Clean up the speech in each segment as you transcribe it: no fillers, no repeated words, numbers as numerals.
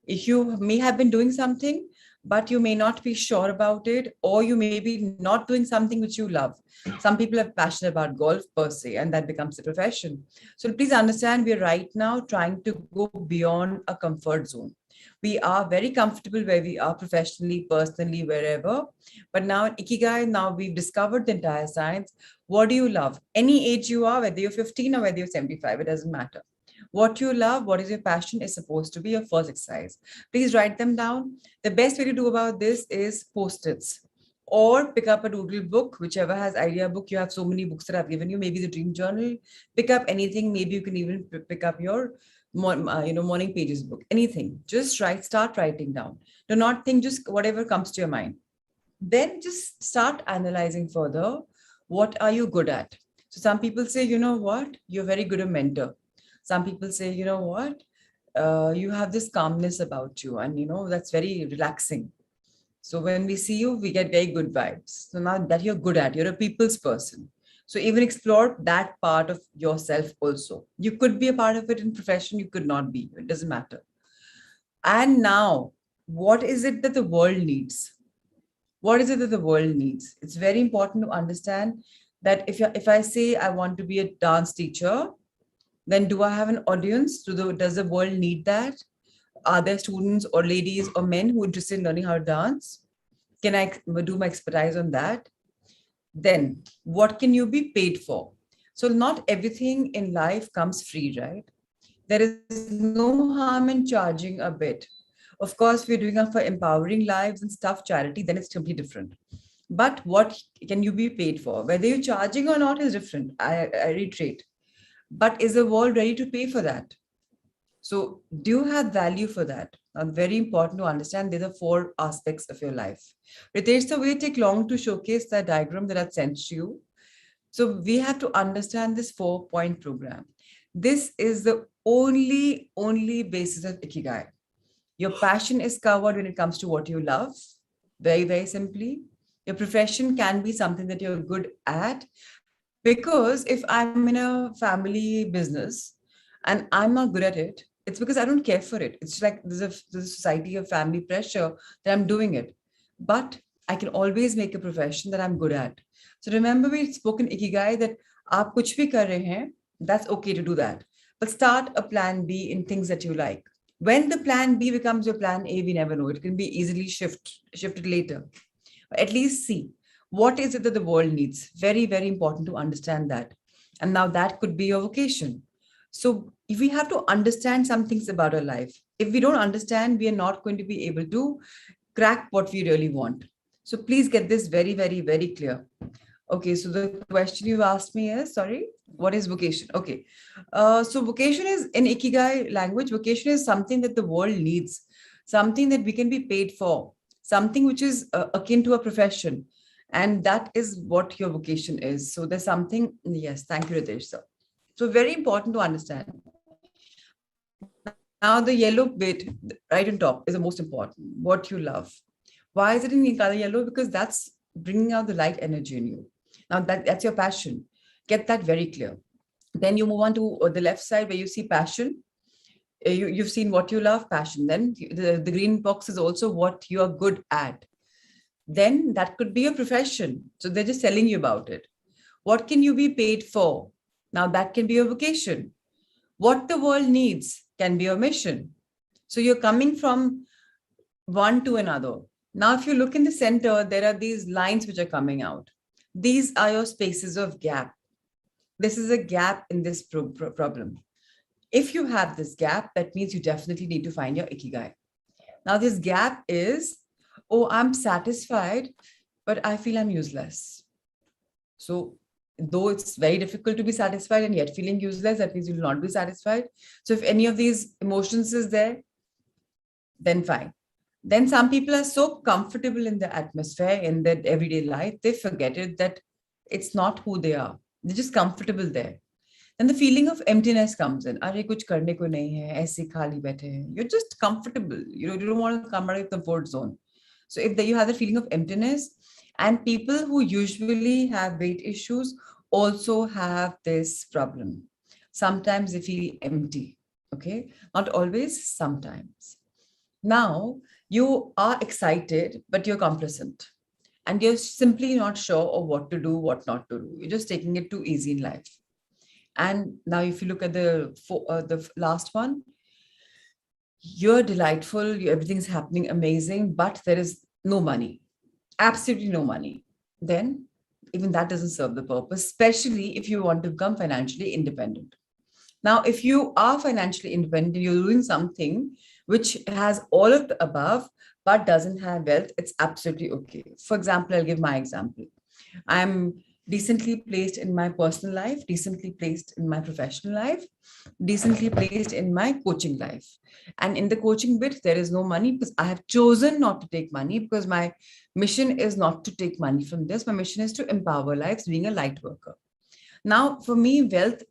If you may have been doing something, but you may not be sure about it, or you may be not doing something which you love. Some people are passionate about golf per se, and that becomes a profession. So please understand, we are right now trying to go beyond a comfort zone. We are very comfortable where we are professionally, personally, wherever. But now in Ikigai, now we've discovered the entire science. What do you love? Any age you are, whether you're 15 or whether you're 75, it doesn't matter. What you love, what is your passion is supposed to be your first exercise. Please write them down. The best way to do about this is post-its or pick up a doodle book, whichever has idea book. You have so many books that I've given you, maybe the dream journal, pick up anything. Maybe you can even pick up your morning pages book, anything. Just start writing down. Do not think just whatever comes to your mind. Then just start analyzing further. What are you good at? So some people say, you know what, you're very good a mentor. Some people say, you know what, you have this calmness about you, and that's very relaxing. So when we see you, we get very good vibes. So now that you're good at, you're a people's person. So even explore that part of yourself also. You could be a part of it in profession, you could not be. It doesn't matter. And now, what is it that the world needs? What is it that the world needs? It's very important to understand that if I say I want to be a dance teacher, then do I have an audience? Does the world need that? Are there students or ladies or men who are interested in learning how to dance? Can I do my expertise on that? Then what can you be paid for? So not everything in life comes free, right? There is no harm in charging a bit. Of course, we're doing it for empowering lives and stuff charity, then it's completely different. But what can you be paid for? Whether you're charging or not is different. I reiterate. But is the world ready to pay for that? So do you have value for that? Very important to understand. These are four aspects of your life. Ritesh, so will it take long to showcase that diagram that I've sent to you? So we have to understand this 4-point program. This is the only basis of Ikigai. Your passion is covered when it comes to what you love. Very, very simply. Your profession can be something that you're good at. Because if I'm in a family business and I'm not good at it, it's because I don't care for it. It's like there's a society of family pressure that I'm doing it. But I can always make a profession that I'm good at. So remember, we spoke in Ikigai that aap kuch bhi kar rahe hain, that's okay to do that. But start a plan B in things that you like. When the plan B becomes your plan A, we never know. It can be easily shifted later. At least see what is it that the world needs. Very, very important to understand that. And now that could be your vocation. So if we have to understand some things about our life, if we don't understand, we are not going to be able to crack what we really want. So please get this very, very, very clear. Okay, so the question you asked me is, sorry, what is vocation? Okay, so vocation is, in Ikigai language, vocation is something that the world needs, something that we can be paid for, something which is akin to a profession. And that is what your vocation is. So there's something, yes, thank you, Ritesh, sir. So very important to understand. Now the yellow bit right on top is the most important, what you love. Why is it in color yellow? Because that's bringing out the light energy in you. Now that's your passion. Get that very clear. Then you move on to the left side where you see passion. You've seen what you love, passion. Then the green box is also what you are good at. Then that could be a profession. So they're just telling you about it. What can you be paid for? Now that can be a vocation. What the world needs can be a mission. So you're coming from one to another. Now, if you look in the center, there are these lines which are coming out. These are your spaces of gap. This is a gap in this problem. If you have this gap, that means you definitely need to find your Ikigai. Now, this gap is, oh, I'm satisfied, but I feel I'm useless. So though it's very difficult to be satisfied and yet feeling useless, that means you will not be satisfied. So if any of these emotions is there, then fine. Then some people are so comfortable in the atmosphere, in their everyday life, they forget it that it's not who they are. They're just comfortable there. Then the feeling of emptiness comes in. Arey, kuch karne ko nahi hai, aise khali baithe hain. You're just comfortable. You don't want to come out of your comfort zone. So if you have the feeling of emptiness, and people who usually have weight issues also have this problem. Sometimes they feel empty. Okay, not always, sometimes. Now you are excited, but you're complacent. And you're simply not sure of what to do, what not to do. You're just taking it too easy in life. And now, if you look at the last one, you're delightful, everything's happening amazing, but there is no money, absolutely no money. Then, even that doesn't serve the purpose, especially if you want to become financially independent. Now, if you are financially independent, you're doing something which has all of the above but doesn't have wealth, it's absolutely okay. For example, I'll give my example. I'm decently placed in my personal life, decently placed in my professional life, decently placed in my coaching life. And in the coaching bit, there is no money because I have chosen not to take money, because my mission is not to take money from this. My mission is to empower lives, being a light worker. Now, for me, wealth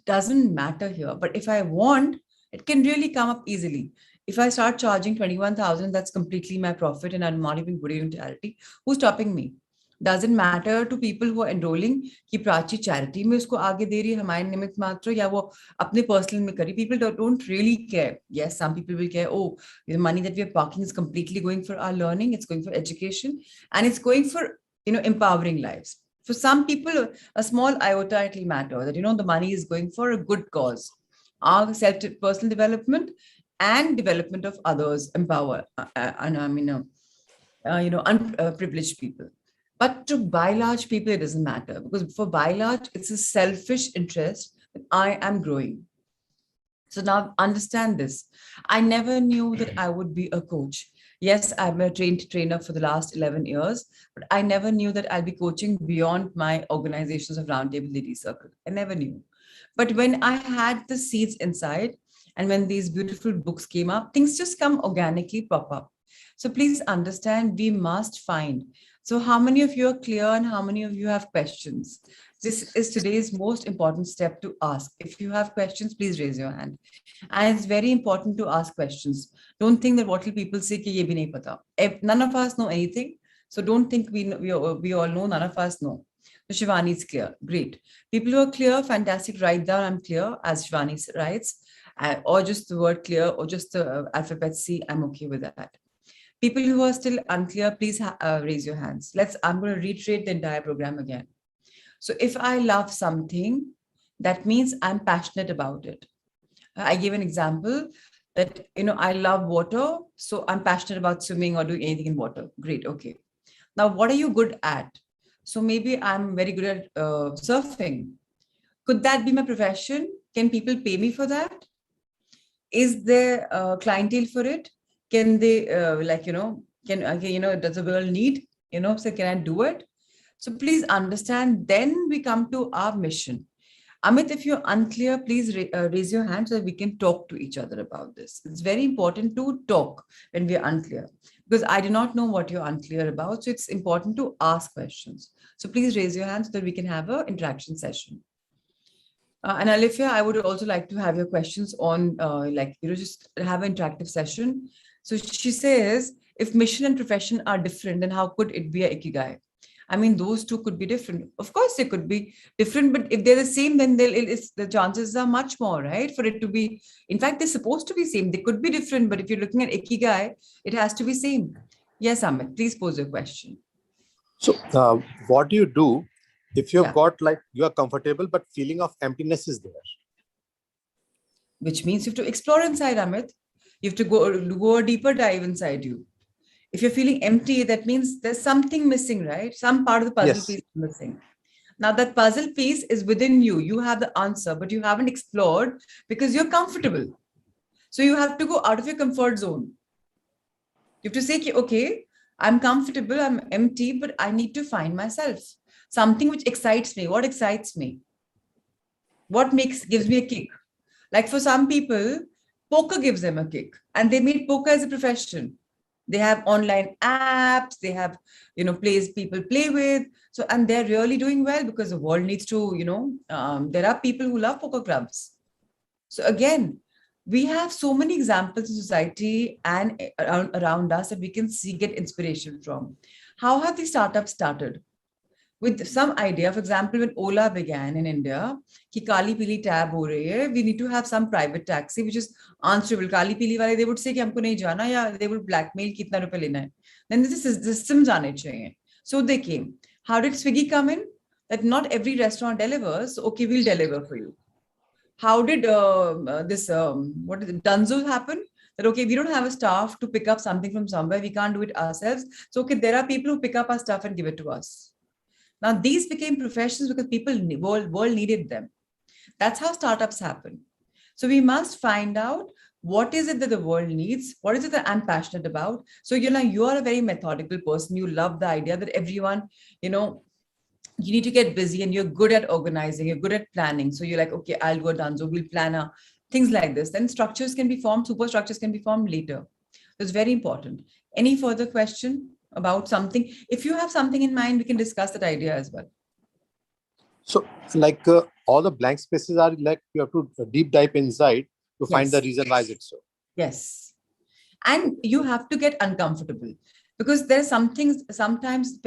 doesn't matter here. But if I want, it can really come up easily. If I start charging 21,000, that's completely my profit and I'm not even good in reality. Who's stopping me? Doesn't matter to people who are enrolling कि Prachi charity में उसको आगे दे रही है हमारे निमित्त मात्र या वो अपने personal में करी. People don't really care. Yes, some people will care. Oh, the money that we are parking is completely going for our learning. It's going for education and it's going for, empowering lives. For some people, a small iota it'll matter that the money is going for a good cause, our self personal development and development of others, empower and unprivileged people. But to by large people, it doesn't matter, because for by large, it's a selfish interest that I am growing. So now understand this. I never knew that I would be a coach. Yes, I'm a trained trainer for the last 11 years, but I never knew that I'll be coaching beyond my organizations of Roundtable Ladies Circle. I never knew. But when I had the seeds inside, and when these beautiful books came up, things just come organically pop up. So please understand, we must find. So how many of you are clear and how many of you have questions? This is today's most important step to ask. If you have questions, please raise your hand. And it's very important to ask questions. Don't think that what will people say ki ye bhi nahi pata. None of us know anything. So don't think we all know, none of us know. So Shivani is clear. Great. People who are clear, fantastic. Write down, I'm clear, as Shivani writes. Or just the word clear, or just the alphabet C, I'm okay with that. People who are still unclear, please raise your hands. I'm going to reiterate the entire program again. So if I love something, that means I'm passionate about it. I gave an example that, I love water, so I'm passionate about swimming or doing anything in water. Great, okay. Now, what are you good at? So maybe I'm very good at surfing. Could that be my profession? Can people pay me for that? Is there clientele for it? Can they does a girl need, so can I do it? So please understand, then we come to our mission. Amit, if you're unclear, please raise your hand so that we can talk to each other about this. It's very important to talk when we are unclear, because I do not know what you're unclear about. So it's important to ask questions. So please raise your hand so that we can have an interaction session. And Alifia, I would also like to have your questions on, just have an interactive session. So she says, if mission and profession are different, then how could it be a Ikigai? I mean, those two could be different. Of course, they could be different, but if they're the same, then the chances are much more, right? For it to be, in fact, they're supposed to be same. They could be different, but if you're looking at Ikigai, it has to be same. Yes, Amit, please pose your question. So what do you do if you've got you are comfortable, but feeling of emptiness is there? Which means you have to explore inside, Amit. You have to go a deeper dive inside you. If you're feeling empty, that means there's something missing, right? Some part of the puzzle piece is missing. Now that puzzle piece is within you. You have the answer, but you haven't explored because you're comfortable. So you have to go out of your comfort zone. You have to say, okay, I'm comfortable, I'm empty, but I need to find myself. Something which excites me. What excites me? What gives me a kick? Like for some people, poker gives them a kick, and they made poker as a profession. They have online apps, they have, plays people play with. So, and they're really doing well because the world needs to, there are people who love poker clubs. So again, we have so many examples in society and around us that we can get inspiration from. How have these startups started? with some idea. For example, when Ola began in India, ki kali pili tab ho rahi hai, we need to have some private taxi which is answerable. Kali pili wale, they would say ki humko nahi jana, ya they would blackmail kitna rupees lena hai. Then this is systems aane chahiye. So they came. How did Swiggy come in? That not every restaurant delivers. Okay, we'll deliver for you. How did what is it, Dunzo happen? That okay, we don't have a staff to pick up something from somewhere. We can't do it ourselves. So okay, there are people who pick up our stuff and give it to us. Now these became professions because people world needed them. That's how startups happen. So we must find out what is it that the world needs, what is it that I'm passionate about. So you are a very methodical person. You love the idea that everyone, you need to get busy and you're good at organizing, you're good at planning. So you're like, okay, I'll go Danzo, we'll plan things like this. Then structures can be formed, superstructures can be formed later. It's very important. Any further question about something? If you have something in mind, we can discuss that idea as well. So like all the blank spaces are like you have to deep dive inside to find the reason why is it so. Yes. And you have to get uncomfortable because there's some things, sometimes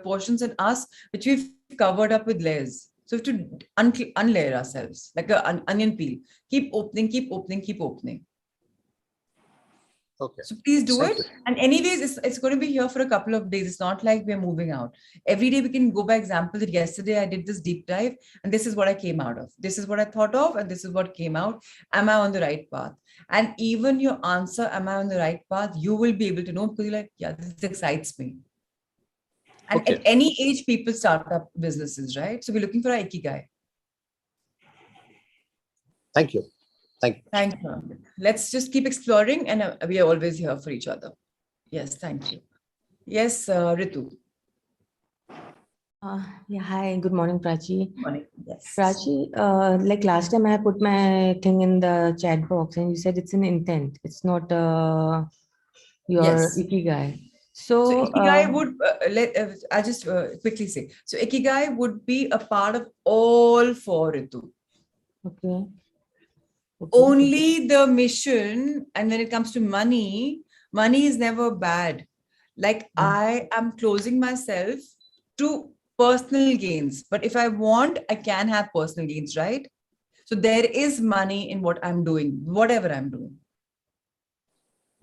portions in us which we've covered up with layers. So we have to unlayer ourselves like an onion peel. Keep opening, keep opening, keep opening. Okay. So please do it. And anyways, it's going to be here for a couple of days. It's not like we're moving out. Every day we can go by example that yesterday I did this deep dive and this is what I came out of. This is what I thought of and this is what came out. Am I on the right path? And even your answer, am I on the right path? You will be able to know because you're like, yeah, this excites me. And at any age, people start up businesses, right? So we're looking for our Ikigai. Thank you. Thank you. Thank you. Let's just keep exploring and we are always here for each other. Yes, thank you. Yes, Ritu. Yeah, hi, good morning, Prachi. Morning. Yes. Prachi, like last time I put my thing in the chat box and you said it's an intent. It's not your Ikigai. So Ikigai would, I'll just quickly say. So Ikigai would be a part of all four, Ritu. Okay. Only the mission, and when it comes to money, money is never bad. Like I am closing myself to personal gains. But if I want, I can have personal gains, right? So there is money in what I'm doing, whatever I'm doing.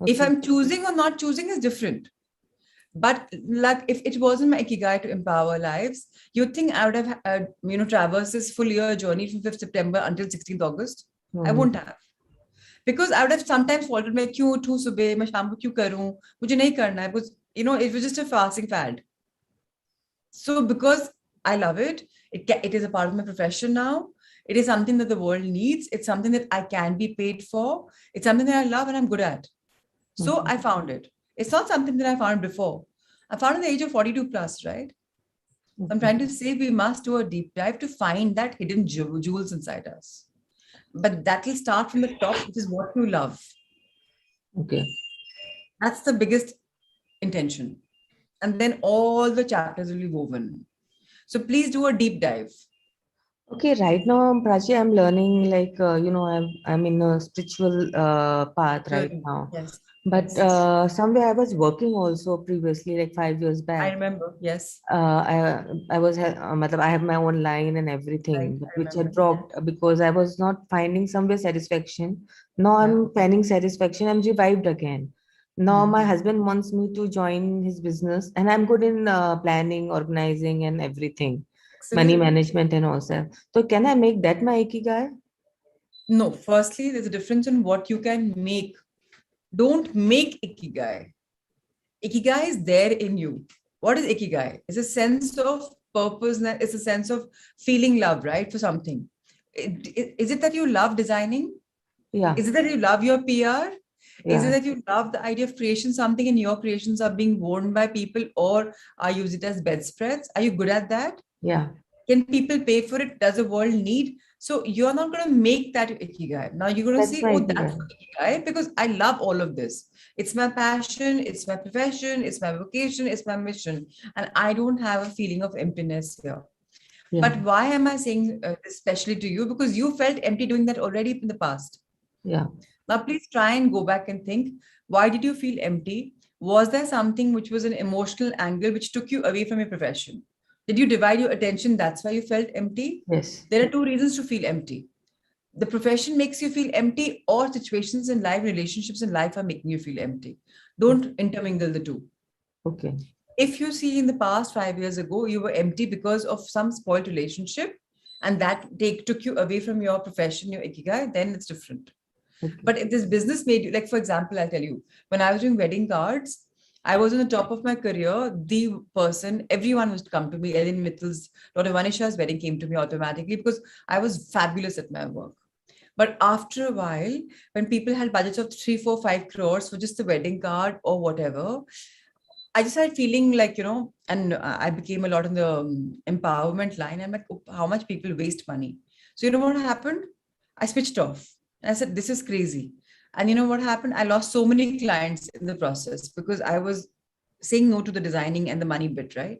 Okay. If I'm choosing or not choosing is different. But like if it wasn't my Ikigai to empower lives, you'd think I would have, traversed this full year journey from 5th September until 16th August. I wouldn't have. Because I would have sometimes faltered, मैं क्यों उठूं सुबह, मैं शाम को क्यों करूं, मुझे नहीं करना है, because it was just a fasting fad. So because I love it, it is a part of my profession now. It is something that the world needs. It's something that I can be paid for. It's something that I love and I'm good at. So I found it. It's not something that I found before. I found at the age of 42 plus, right? I'm trying to say we must do a deep dive to find that hidden jewels inside us. But that will start from the top, which is what you love. Okay. That's the biggest intention. And then all the chapters will be woven. So please do a deep dive. Okay, right now, Prachi, I'm learning like, I'm in a spiritual path right now. Yes. But somewhere I was working also previously, like 5 years back. I remember, yes. I have my own line and everything, which I dropped because I was not finding somewhere satisfaction. Now I'm finding satisfaction. I'm revived again. Now my husband wants me to join his business and I'm good in planning, organizing and everything. Excellent. Money management and also. So can I make that my Ikigai? No, firstly, there's a difference in what you can make. Don't make Ikigai. Ikigai is there in you. What is Ikigai? It's a sense of purpose. It's a sense of feeling love, right? For something. Is it that you love designing? Yeah. Is it that you love your PR? Is it that you love the idea of creation something and your creations are being worn by people or are used it as bedspreads? Are you good at that? Yeah. Can people pay for it? Does the world need? So you're not going to make that Ikigai. Now you're going to say, oh, that's Ikigai because I love all of this. It's my passion. It's my profession. It's my vocation. It's my mission. And I don't have a feeling of emptiness here. Yeah. But why am I saying especially to you? Because you felt empty doing that already in the past. Yeah. Now, please try and go back and think, why did you feel empty? Was there something which was an emotional angle which took you away from your profession? Did you divide your attention? That's why you felt empty. Yes. There are two reasons to feel empty. The profession makes you feel empty, or situations in life, relationships in life are making you feel empty. Don't intermingle the two. Okay. If you see in the past 5 years ago, you were empty because of some spoiled relationship, and that took you away from your profession, your ikigai, then it's different. Okay. But if this business made you, like, for example, I'll tell you, when I was doing wedding cards, I was on the top of my career. The person, everyone was to come to me. Ellen Mitchell's daughter Vanisha's wedding came to me automatically because I was fabulous at my work. But after a while, when people had budgets of 3, 4, 5 crores for just the wedding card or whatever, I just started feeling like, and I became a lot in the empowerment line. I'm like, oh, how much people waste money. So you know what happened? I switched off. And I said, this is crazy. And you know what happened? I lost so many clients in the process because I was saying no to the designing and the money bit, right?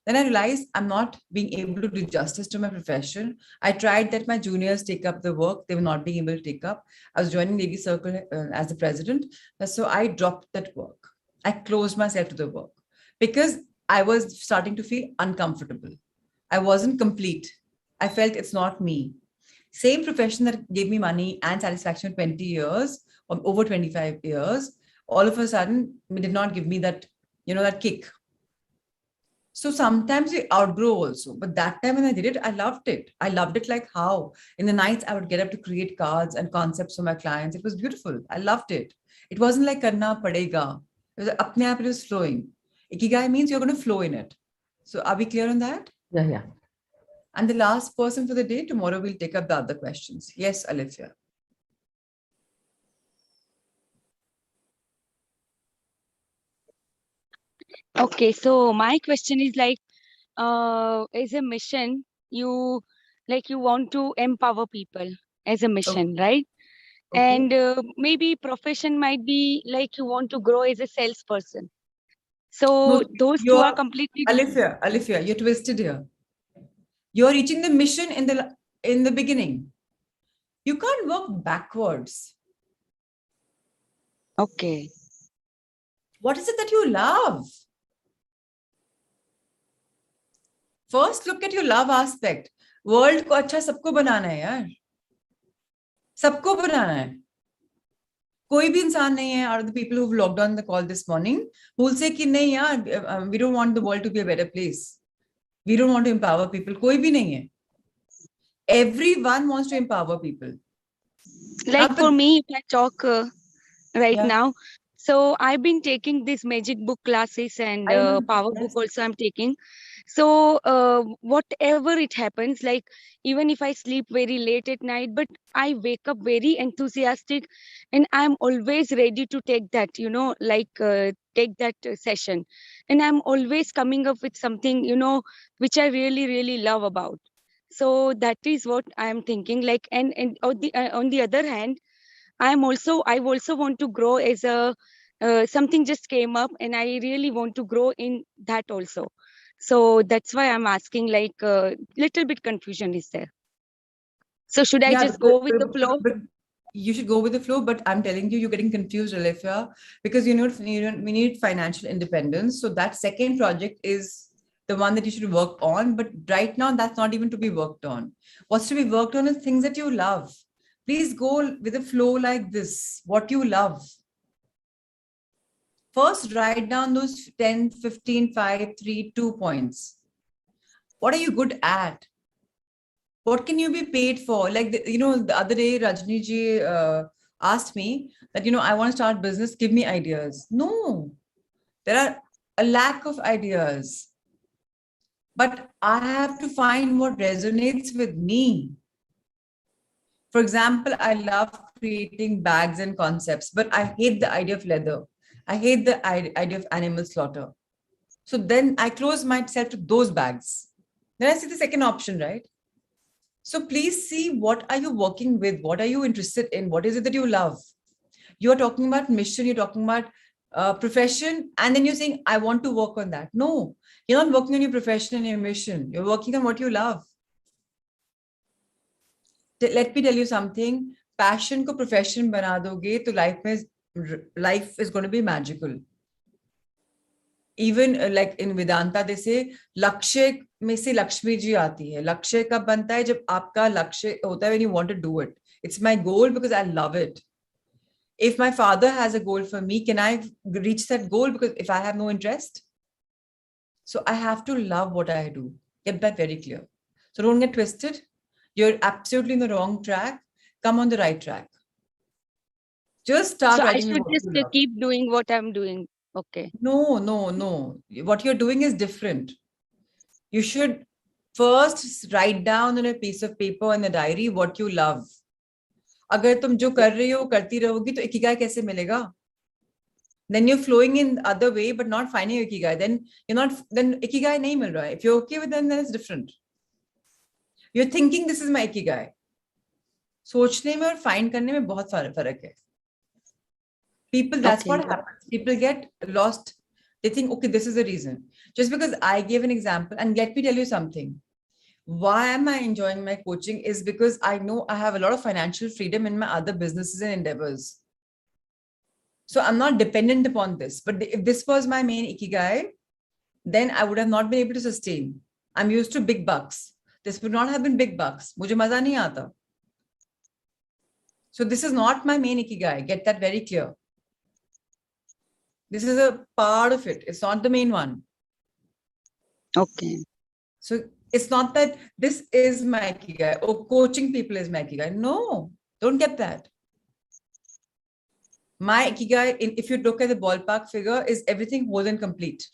Then I realized I'm not being able to do justice to my profession. I tried that my juniors take up the work. They were not being able to take up. I was joining Lady Circle as the president. So I dropped that work. I closed myself to the work because I was starting to feel uncomfortable. I wasn't complete. I felt it's not me. Same profession that gave me money and satisfaction 20 years or over 25 years, all of a sudden, it did not give me that, that kick. So sometimes we outgrow also. But that time when I did it, I loved it. I loved it like how in the nights I would get up to create cards and concepts for my clients. It was beautiful. I loved it. It wasn't like karna padega. It was apne aap, it was flowing. Ikigai means you're going to flow in it. So are we clear on that? Yeah. And the last person for the day, tomorrow we'll take up the other questions. Yes, Alithia. Okay, so my question is like, as a mission, you want to empower people as a mission, right? Okay. And maybe profession might be like you want to grow as a salesperson. So No, those two are completely different. Alithia, you're twisted here. You're reaching the mission in the beginning. You can't work backwards. Okay. What is it that you love? First, look at your love aspect. World को अच्छा सबको बनाना है यार. सबको बनाना है. कोई भी इंसान नहीं है out of the people who've logged on the call this morning who will say कि नहीं यार, we don't want the world to be a better place. We don't want to empower people. कोई भी नहीं है. Everyone wants to empower people. Like for me, if I talk right Yeah. now, so I've been taking this magic book classes and I know. power Yes. book also I'm taking. So whatever it happens, like even if I sleep very late at night, but I wake up very enthusiastic and I'm always ready to take that, take that session. And I'm always coming up with something, which I really, really love about. So that is what I'm thinking. Like, and on the other hand, I also want to grow as a something just came up and I really want to grow in that also. So that's why I'm asking, like little bit confusion is there. So should I just go with the flow? But you should go with the flow, but I'm telling you, you're getting confused, Alifia, because we need financial independence. So that second project is the one that you should work on. But right now, that's not even to be worked on. What's to be worked on is things that you love. Please go with a flow like this, what you love. First, write down those 10, 15, 5, 3, 2 points. What are you good at? What can you be paid for? Like, the other day, Rajni ji asked me that, I want to start business, give me ideas. No, there are a lack of ideas. But I have to find what resonates with me. For example, I love creating bags and concepts, but I hate the idea of leather. I hate the idea of animal slaughter. So then I close myself to those bags. Then I see the second option, right? So please see, what are you working with? What are you interested in? What is it that you love? You're talking about mission, you're talking about profession, and then you're saying, I want to work on that. No, you're not working on your profession and your mission. You're working on what you love. Let me tell you something. Passion ko profession bana doge, to life is going to be magical. even like in Vedanta, they say lakshya में से लक्ष्मी जी आती है. लक्ष्य कब बनता है? जब आपका लक्ष्य होता है when you want to do it. It's my goal because I love it. If my father has a goal for me, can I reach that goal? Because if I have no interest, so I have to love what I do. Get that very clear. So don't get twisted. You're absolutely in the wrong track. Come on the right track. Just start So I writing should what just you love. keep doing what I'm doing. Okay. No. What you're doing is different. You should first write down on a piece of paper in a diary what you love. अगर तुम जो कर रही हो करती रहोगी तो Ikigai कैसे मिलेगा? Then you're flowing in other way but not finding ikigai. Then ikigai nahi mil raha hai. If you're okay with them, then it's different. You're thinking this is my ikigai. सोचने में और find करने में बहुत फर्क है. People, that's Okay. what happens. People get lost. They think, okay, this is the reason. Just because I gave an example, and let me tell you something. Why am I enjoying my coaching is because I know I have a lot of financial freedom in my other businesses and endeavors. So I'm not dependent upon this. But if this was my main ikigai, then I would have not been able to sustain. I'm used to big bucks. This would not have been big bucks. मुझे मजा नहीं आता. So this is not my main ikigai. Get that very clear. This is a part of it. It's not the main one. Okay. So it's not that this is my ikigai or coaching people is my ikigai. No, don't get that. My ikigai, if you look at the ballpark figure, is everything whole and complete.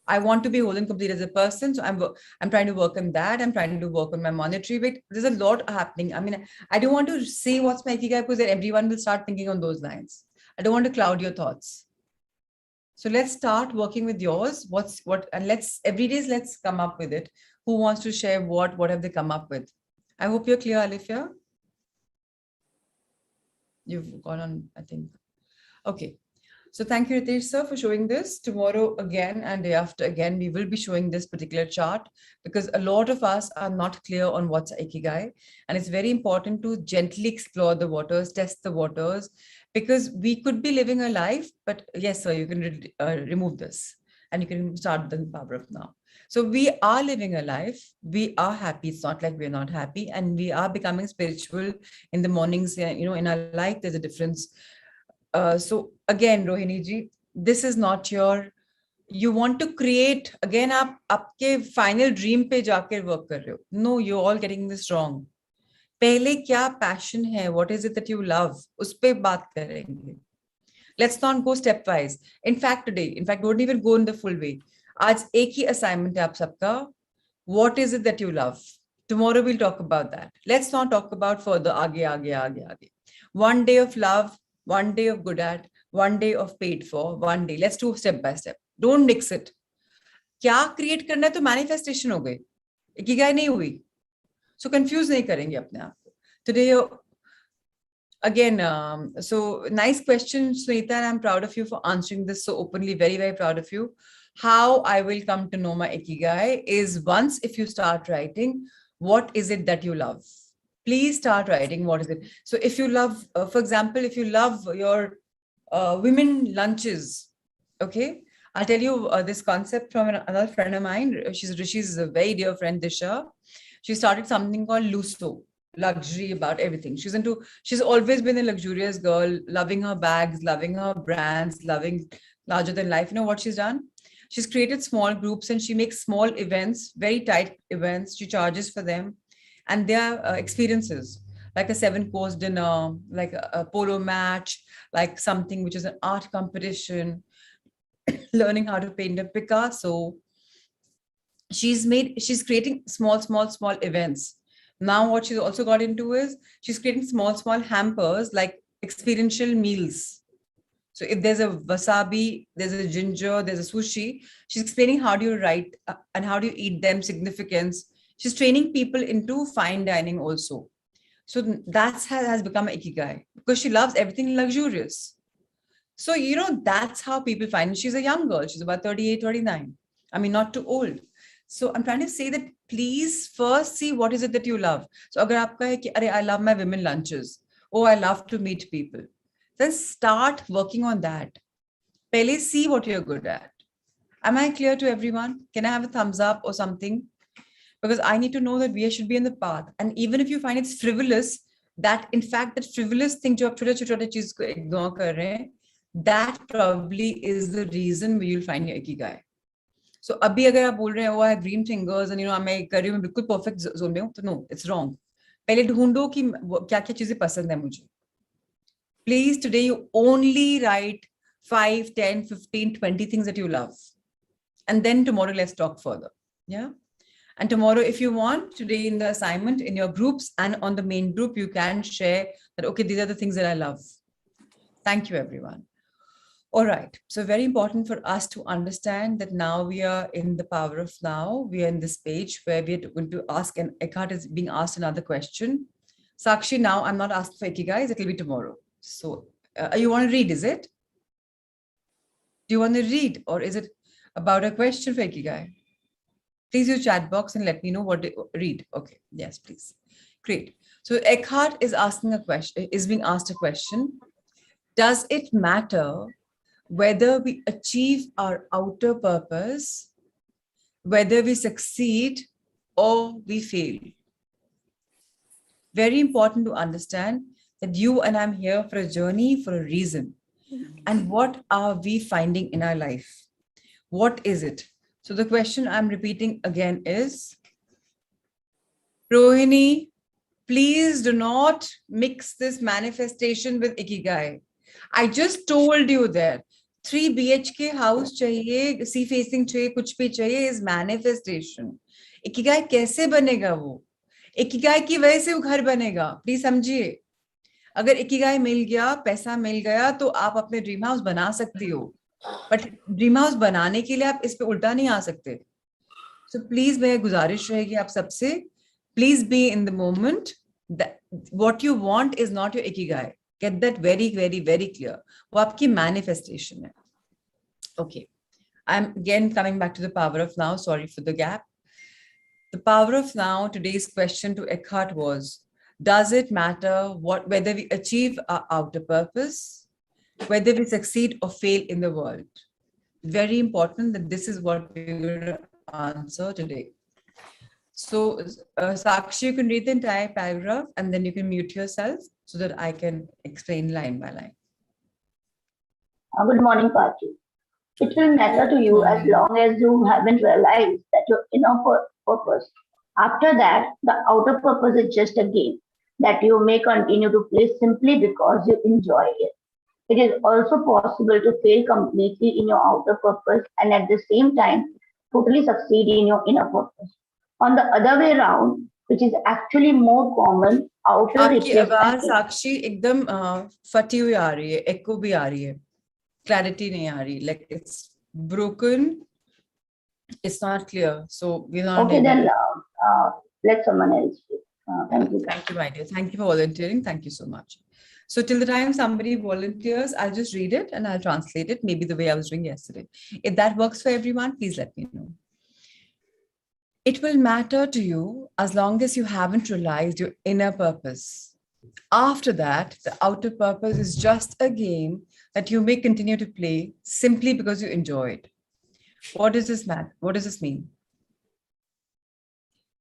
I want to be whole and complete as a person. So I'm trying to work on that. I'm trying to work on my monetary weight. There's a lot happening. I mean, I don't want to say what's my ikigai because then everyone will start thinking on those lines. I don't want to cloud your thoughts. So let's start working with yours. And let's come up with it. Who wants to share what have they come up with? I hope you're clear, Alifia. You've gone on, I think. Okay. So thank you, Ritesh sir, for showing this. Tomorrow again and day after again, we will be showing this particular chart because a lot of us are not clear on what's Ikigai. And it's very important to gently explore the waters, test the waters, because we could be living a life, but yes, sir, you can remove this and you can start the power of now. So we are living a life. We are happy. It's not like we're not happy. And we are becoming spiritual in the mornings. In our life, there's a difference. So again, Rohini ji, this is not you want to create, again, आप आपके final dream पे जाकर work कर रहे हो. No, you're all getting this wrong. पहले क्या passion है? What is it that you love? उस पे बात करेंगे. Let's not go stepwise. In fact, don't even go in the full way. आज एक ही assignment है आप सबका. What is it that you love? Tomorrow we'll talk about that. Let's not talk about further. आगे. One day of love. One day of good at, one day of paid for, one day. Let's do step by step. Don't mix it. क्या create करना है तो manifestation हो गई. Ikigai नहीं हुई. So confuse नहीं करेंगे अपने आप को. Today, again, so nice question, Sunita, and I'm proud of you for answering this so openly. Very, very proud of you. How I will come to know my ikigai is once if you start writing, what is it that you love? Please start writing. What is it? So if you love, for example, if you love your women lunches, okay, I'll tell you this concept from another friend of mine. She's a very dear friend, Disha. She started something called Luso, luxury about everything. She's always been a luxurious girl, loving her bags, loving her brands, loving larger than life. You know what she's done? She's created small groups and she makes small events, very tight events. She charges for them. And their experiences, like a 7-course dinner, like a polo match, like something which is an art competition, learning how to paint a Picasso. She's creating small events. Now what she's also got into is she's creating small hampers, like experiential meals. So if there's a wasabi, there's a ginger, there's a sushi, she's explaining how do you write and how do you eat them, significance. She's training people into fine dining also. So that has become an ikigai because she loves everything luxurious. So, that's how people find. She's a young girl. She's about 38, 39. I mean, not too old. So I'm trying to say that please first see what is it that you love. So agar aapka hai ki, I love my women lunches. Oh, I love to meet people. Then start working on that. Pehle see what you're good at. Am I clear to everyone? Can I have a thumbs up or something? Because I need to know that we should be in the path. And even if you find it's frivolous, that in fact, that frivolous thing जो आप छोटे-छोटे चीज को ignore कर रहे हैं, that probably is the reason where you'll find your ikigai. So अभी अगर आप बोल रहे हैं, oh, I have green fingers and मैं कर रही हूँ, बिल्कुल perfect zone में हूँ, तो no, it's wrong. पहले ढूंढो कि क्या-क्या चीजें पसंद है मुझे. Please, today you only write 5, 10, 15, 20 things that you love. And then tomorrow, let's talk further. Yeah. And tomorrow, if you want, today in the assignment, in your groups and on the main group, you can share that, okay, these are the things that I love. Thank you, everyone. All right. So very important for us to understand that now we are in the power of now. We are in this page where we are going to ask, and Eckhart is being asked another question. Sakshi, now I'm not asking for Ikigai, it will be tomorrow. So you want to read, is it? Do you want to read, or is it about a question for Ikigai? Please use chat box and let me know what to read. Okay, yes, please. Great. So Eckhart is asking a question, is being asked a question. Does it matter whether we achieve our outer purpose, whether we succeed or we fail? Very important to understand that you and I'm here for a journey for a reason. And what are we finding in our life? What is it? So the question I'm repeating again is, Rohini, please do not mix this manifestation with Ikigai. I just told you that 3 BHK house chahiye, sea facing chahiye, kuch bhi chahiye is manifestation. Ikigai kaise banega wo? Ikigai की वजह से वो घर बनेगा. Please समझिए, अगर Ikigai मिल गया, पैसा मिल गया, तो आप अपने ड्रीम हाउस बना सकती हो, बट ड्रीम हाउस बनाने के लिए आप इस पे उल्टा नहीं आ सकते. सो प्लीज मेरी गुजारिश रहेगी आप सबसे, please be in the moment. What you want is not your ikigai. Get that very very very clear. वो आपकी मैनिफेस्टेशन है. Okay, I am again coming back to the power of now. Sorry for the gap. The power of now, today's question to Eckhart was, does it matter whether we achieve our outer purpose, whether we succeed or fail in the world? Very important that this is what we're going to answer today. So Sakshi, you can read the entire paragraph and then you can mute yourself so that I can explain line by line. Good morning, Pachi. It will matter to you as long as you haven't realized that your inner purpose. After that, the outer purpose is just a game that you may continue to play simply because you enjoy it. It is also possible to fail completely in your outer purpose and at the same time totally succeed in your inner purpose. On the other way around, which is actually more common, outer आपकी आवाज साक्षी एकदम फटी हुई आ रही है, echo भी आ रही है, clarity नहीं आ रही, like it's broken, it's not clear, so we're not okay then let someone else speak. Thank you. Thank you, my dear. Thank you for volunteering. Thank you so much. So till the time somebody volunteers, I'll just read it and I'll translate it, maybe the way I was doing yesterday. If that works for everyone, please let me know. It will matter to you as long as you haven't realized your inner purpose. After that, the outer purpose is just a game that you may continue to play simply because you enjoy it. What does this matter? What does this mean?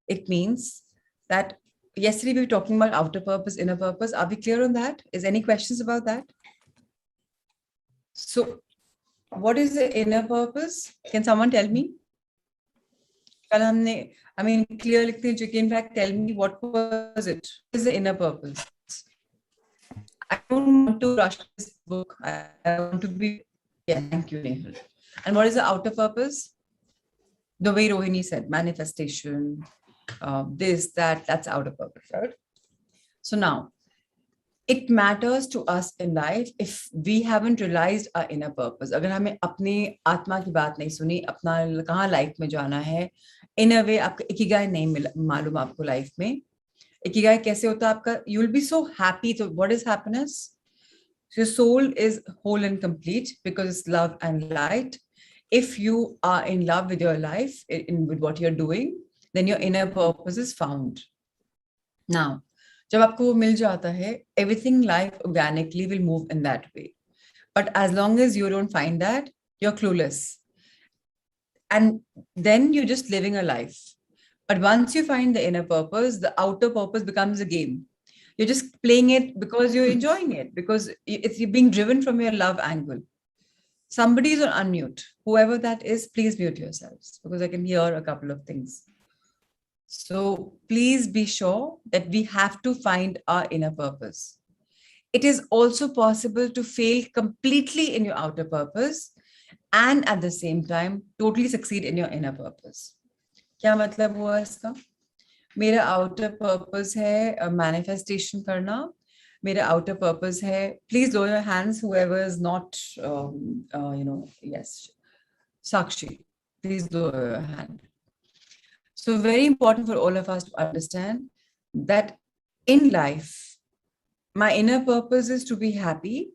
It means that yesterday we were talking about outer purpose, inner purpose. Are we clear on that? Is any questions about that? So what is the inner purpose? Can someone tell me? I mean, clear, in fact, tell me what was it? What is the inner purpose? I don't want to rush this book. I want to be, yeah, thank you, Nehal. And what is the outer purpose? The way Rohini said, manifestation, this, that's outer purpose, right? So now, it matters to us in life if we haven't realized our inner purpose. अगर हमें अपनी आत्मा की बात नहीं सुनी, अपना कहाँ लाइफ में जाना है, in a way आपका इकिगाई नहीं मालूम आपको लाइफ में. इकिगाई कैसे होता है आपका? You will be so happy. So what is happiness? Your soul is whole and complete because it's love and light. If you are in love with your life, with what you're doing, then your inner purpose is found. Now, जब आपको वो मिल जाता है, everything life organically will move in that way. But as long as you don't find that, you're clueless. And then you're just living a life. But once you find the inner purpose, the outer purpose becomes a game. You're just playing it because you're enjoying it, because you're being driven from your love angle. Somebody is on unmute. Whoever that is, please mute yourselves, because I can hear a couple of things. So please be sure that we have to find our inner purpose. It is also possible to fail completely in your outer purpose and at the same time totally succeed in your inner purpose. क्या मतलब हुआ इसका? मेरा outer purpose है manifestation करना. मेरा outer purpose है, please lower your hands, whoever is not, yes, Sakshi, please lower your hand. So very important for all of us to understand that in life, my inner purpose is to be happy.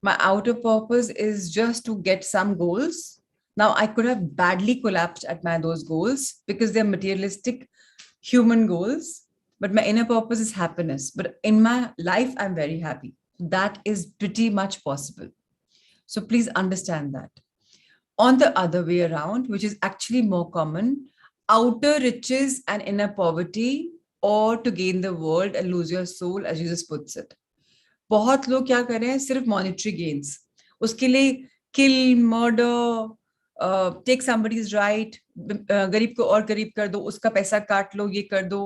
My outer purpose is just to get some goals. Now, I could have badly collapsed at those goals because they're materialistic human goals, but my inner purpose is happiness. But in my life, I'm very happy. That is pretty much possible. So please understand that. On the other way around, which is actually more common, outer riches and inner poverty, or to gain the world and lose your soul, as Jesus puts it. बहुत लोग क्या कर रहे हैं, सिर्फ monetary gains, उसके लिए किल, murder, take somebody's right, गरीब को और गरीब कर दो, उसका पैसा काट लो, ये कर दो,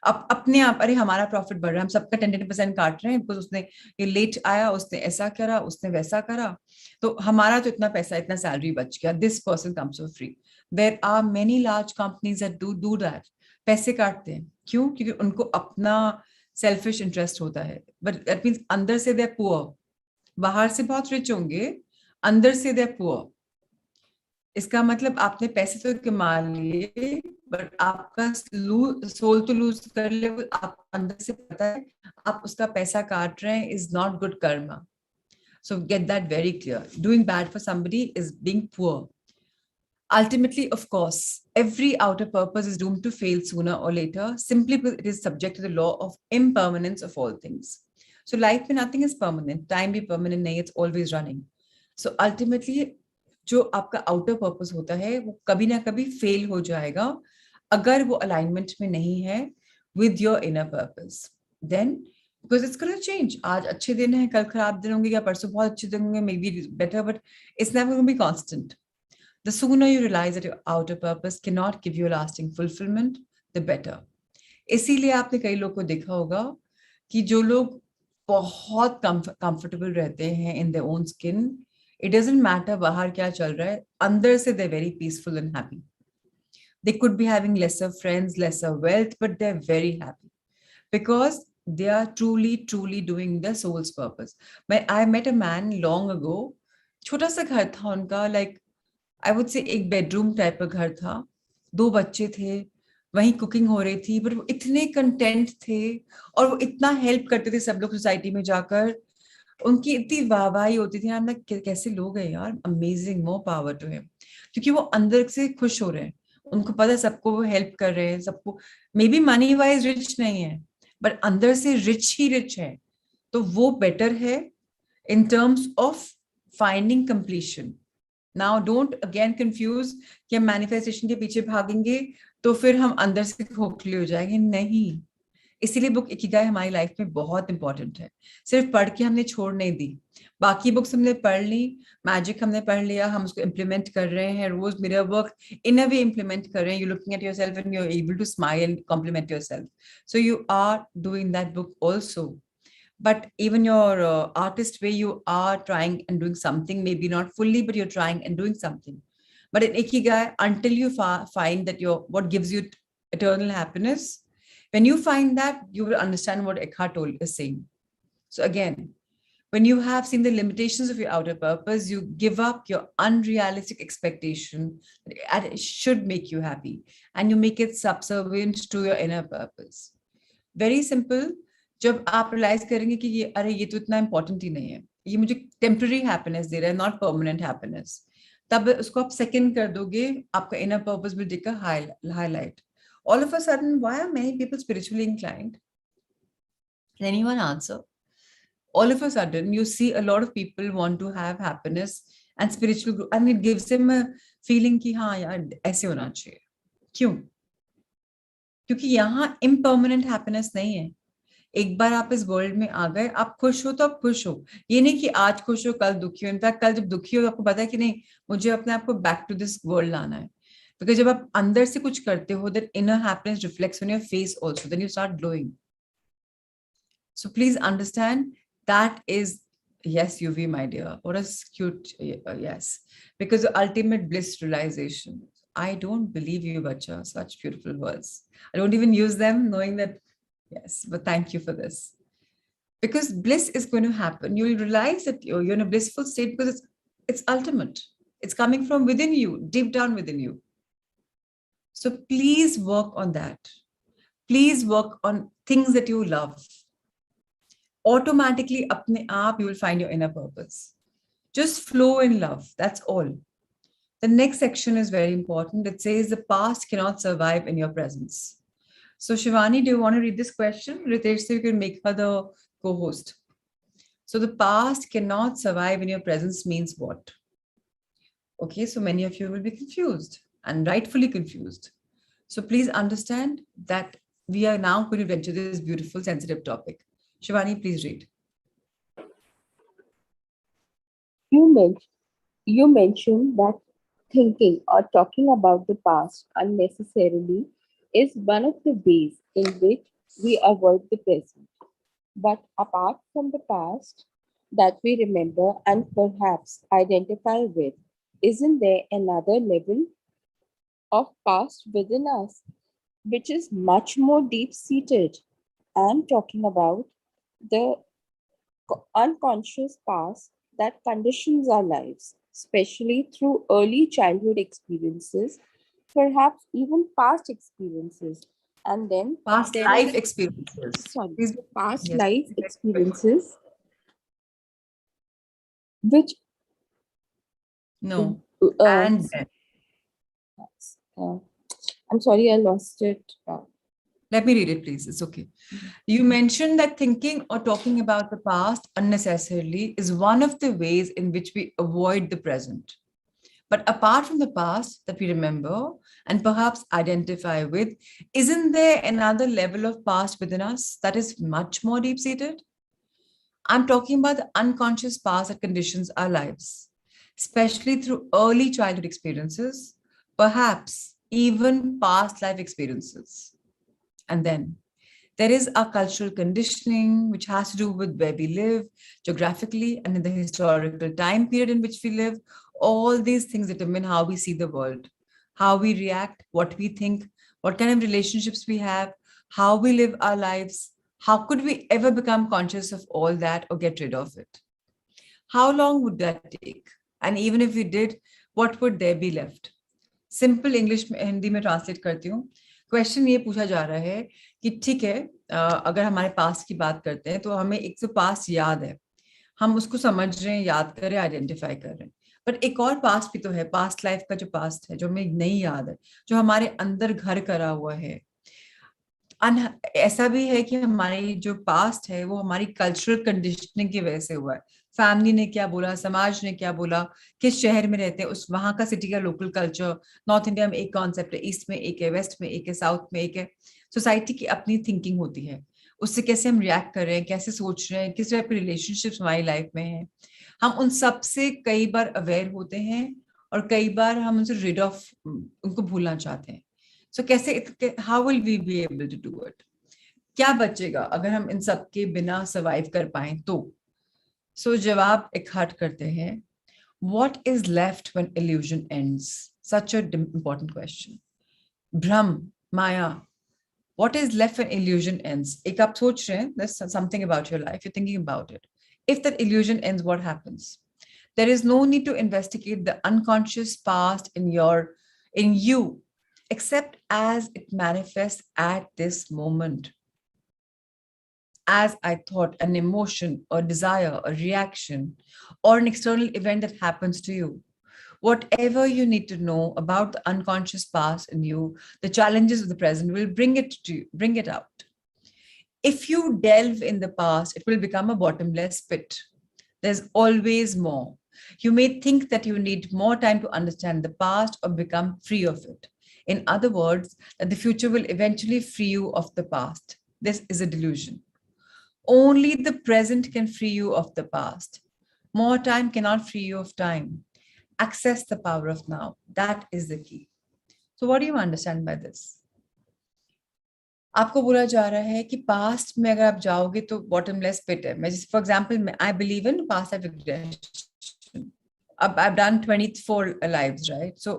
अब अपने आप, अरे हमारा प्रॉफिट बढ़ रहा है, हम सबका 10% काट रहे हैं बिकॉज उसने ये लेट आया, उसने ऐसा करा, उसने वैसा करा, तो हमारा तो इतना पैसा, इतना सैलरी बच गया, this person comes for free. There are many large companies that do that. पैसे काटते हैं, क्यों? क्योंकि उनको अपना सेल्फिश इंटरेस्ट होता है. बट दैट मीन्स अंदर से दे आर पुअर. बाहर से बहुत रिच होंगे, अंदर से दे आर पुअर. इसका मतलब आपने पैसे तो कमा लिए, बट आपका सोल तो लूज कर ले. आप अंदर से पता है आप उसका पैसा काट रहे हैं, is not good Karma. So gate that very clear. Doing bad for somebody is being poor. Ultimately, of course, every outer purpose is doomed to fail sooner or later, simply because it is subject to the law of impermanence of all things. So life में nothing is permanent. Time भी permanent नहीं, it's always running. So ultimately, जो आपका outer purpose होता है, वो कभी ना कभी fail हो जाएगा, अगर वो alignment में नहीं है with your inner purpose. Then, because it's going to change. आज अच्छे दिन हैं, कल खराब दिन होंगे, या परसों बहुत अच्छे दिन होंगे, maybe better, but it's never going to be constant. The sooner you realize that your outer purpose cannot give you a lasting fulfillment, the better. इसीलिए आपने कई लोगों को देखा होगा कि जो लोग बहुत comfortable रहते हैं in their own skin, it doesn't matter बाहर क्या चल रहा है, अंदर से they're very peaceful and happy. They could be having lesser friends, lesser wealth, but they're very happy because they are truly doing their soul's purpose. I met a man long ago. छोटा सा घर था उनका, like I would say एक bedroom type का घर था, 2 बच्चे थे, वहीं कुकिंग हो रही थी, बट वो इतने कंटेंट थे और वो इतना हेल्प करते थे सब लोग सोसाइटी में जाकर, उनकी इतनी वाहवाही होती थी. हम कैसे लोग हैं यार, amazing, more power to him, क्योंकि वो अंदर से खुश हो रहे हैं, उनको पता है सबको वो हेल्प कर रहे हैं, सबको. May be money wise rich नहीं है, बट अंदर से रिच ही रिच है, तो वो बेटर है in terms of finding completion. Now don't again confuse कि हम manifestation के पीछे भागेंगे तो फिर हम अंदर से खोखले हो जाएंगे. नहीं, इसीलिए बुक इकिगाई हमारी लाइफ में बहुत इंपॉर्टेंट है. सिर्फ पढ़ के हमने छोड़ नहीं दी, बाकी बुक्स हमने पढ़ ली, मैजिक हमने पढ़ लिया, हम उसको इम्प्लीमेंट कर रहे हैं, रोज mirror work in a way implement कर रहे हैं. You looking at yourself and you are able to smile and compliment yourself. So you are doing that book also. But even your artist way, you are trying and doing something, maybe not fully, but you're trying and doing something. But in Ikigai, until you find that what gives you eternal happiness, when you find that, you will understand what Eckhart Tolle is saying. So again, when you have seen the limitations of your outer purpose, you give up your unrealistic expectation that it should make you happy, and you make it subservient to your inner purpose. Very simple. जब आप realise करेंगे कि ये, अरे ये तो इतना important ही नहीं है, ये मुझे टेम्पररी हैप्पीनेस दे रहा है, नॉट परमानेंट हैप्पीनेस, तब उसको आप सेकंड कर दोगे, आपका inner purpose will take a highlight. All of a sudden, why are many people spiritually inclined? Can anyone answer? All of a sudden you see a lot of people want to have happiness and spiritual growth, and it gives him a feeling कि हाँ यार ऐसे होना चाहिए. क्यों? क्योंकि यहाँ impermanent happiness नहीं है. एक बार आप इस वर्ल्ड में आ गए, आप खुश हो तो आप खुश हो. ये नहीं कि आज खुश हो कल दुखी हो. इनफैक्ट कल जब दुखी हो आपको पता है कि नहीं, मुझे अपने आप को बैक टू दिस वर्ल्ड लाना है. बिकॉज जब आप अंदर से कुछ करते हो, that inner happiness reflects on your face also, then you start glowing. So please understand that is, yes, UV, my dear, what a cute, yes, because the ultimate bliss realization. I don't believe you, bacha. Such beautiful words. I don't even use them knowing that. Yes, but thank you for this. Because bliss is going to happen. You'll realize that you're in a blissful state because it's ultimate. It's coming from within you, deep down within you. So please work on that. Please work on things that you love. Automatically, apne aap, you will find your inner purpose. Just flow in love. That's all. The next section is very important. It says the past cannot survive in your presence. So Shivani, do you want to read this question? Ritesh, so you can make her the co-host. So the past cannot survive in your presence means what? Okay, so many of you will be confused and rightfully confused. So please understand that we are now going to venture this beautiful, sensitive topic. Shivani, please read. You mentioned that thinking or talking about the past unnecessarily is one of the ways in which we avoid the present. But apart from the past that we remember and perhaps identify with, isn't there another level of past within us which is much more deep seated? I'm talking about the unconscious past that conditions our lives, especially through early childhood experiences, perhaps even past experiences, and then Past there life is- experiences. sorry, Please- past yes. life experiences, which No. uh, And then. I'm sorry, I lost it. Let me read it, please. It's okay. You mentioned that thinking or talking about the past unnecessarily is one of the ways in which we avoid the present. But apart from the past that we remember and perhaps identify with, isn't there another level of past within us that is much more deep-seated? I'm talking about the unconscious past that conditions our lives, especially through early childhood experiences, perhaps even past life experiences. And then there is our cultural conditioning, which has to do with where we live geographically and in the historical time period in which we live. All these things determine how we see the world, how we react, what we think, what kind of relationships we have, how we live our lives. How could we ever become conscious of all that or get rid of it? How long would that take? And even if we did, what would there be left? Simple English में, हिंदी में translate करती हूँ. Question ये पूछा जा रहा है कि ठीक है, अगर हमारे पास्ट की बात करते हैं तो हमें एक तो पास्ट याद है, हम उसको समझ रहे हैं, याद कर रहे हैं, आइडेंटिफाई कर रहे हैं. बट एक और पास्ट भी तो है, पास्ट लाइफ का जो पास्ट है, जो हमें नहीं याद है, जो हमारे अंदर घर करा हुआ है. ऐसा भी है कि हमारी जो पास्ट है वो हमारी कल्चरल कंडीशनिंग की वजह से हुआ है. फैमिली ने क्या बोला, समाज ने क्या बोला, किस शहर में रहते हैं, उस वहां का सिटी का लोकल कल्चर. नॉर्थ इंडिया में एक कॉन्सेप्ट है, ईस्ट में एक है, वेस्ट में एक है, साउथ में एक है. सोसाइटी की अपनी थिंकिंग होती है, उससे कैसे हम रिएक्ट कर रहे हैं, कैसे सोच रहे हैं, किस टाइप के रिलेशनशिप्स हमारी लाइफ में है, हम उन सब से कई बार अवेयर होते हैं और कई बार हम उनसे रिड ऑफ, उनको भूलना चाहते हैं. सो कैसे, how will we be able to do it? क्या बचेगा अगर हम इन सब के बिना सर्वाइव कर पाए तो? सो जवाब इकट्ठा करते हैं. What is left when illusion ends? Such a important question. Bhram, Maya, what is left when illusion ends? एक आप सोच रहे हैं, there's something about your life, you're thinking about it. If that illusion ends, what happens? There is no need to investigate the unconscious past in you, except as it manifests at this moment. As I thought, an emotion or desire, a reaction, or an external event that happens to you. Whatever you need to know about the unconscious past in you, the challenges of the present will bring it to you, bring it out. If you delve in the past, it will become a bottomless pit. There's always more. You may think that you need more time to understand the past or become free of it. In other words, that the future will eventually free you of the past. This is a delusion. Only the present can free you of the past. More time cannot free you of time. Access the power of now. That is the key. So what do you understand by this? आपको बोला जा रहा है कि past में अगर आप जाओगे तो बॉटमलेस पिट है. मैं for example I believe in past life regression. अब I have done 24 lives, right? So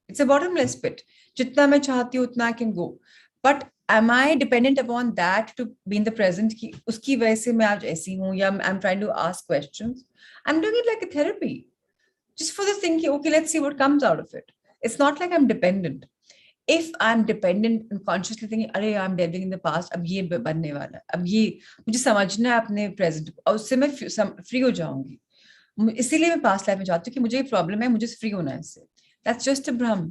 it's a bottomless pit. जितना मैं चाहती हूँ उतना I can go. But am I dependent upon that to be in the present? कि उसकी वजह से मैं आज ऐसी हूँ या I'm trying to ask questions. I'm doing it like a therapy. Just for the thinking, okay, let's see what comes out of it. It's not like I'm dependent. If I'm dependent and consciously thinking, अरे I'm delving in the past, अब ये बनने वाला है, अब ये मुझे समझना है अपने present को, और उससे मैं free हो जाऊंगी. इसीलिए मैं past life में चाहती हूँ कि मुझे ये problem है, मुझे free होना है इससे. That's just a भ्रम.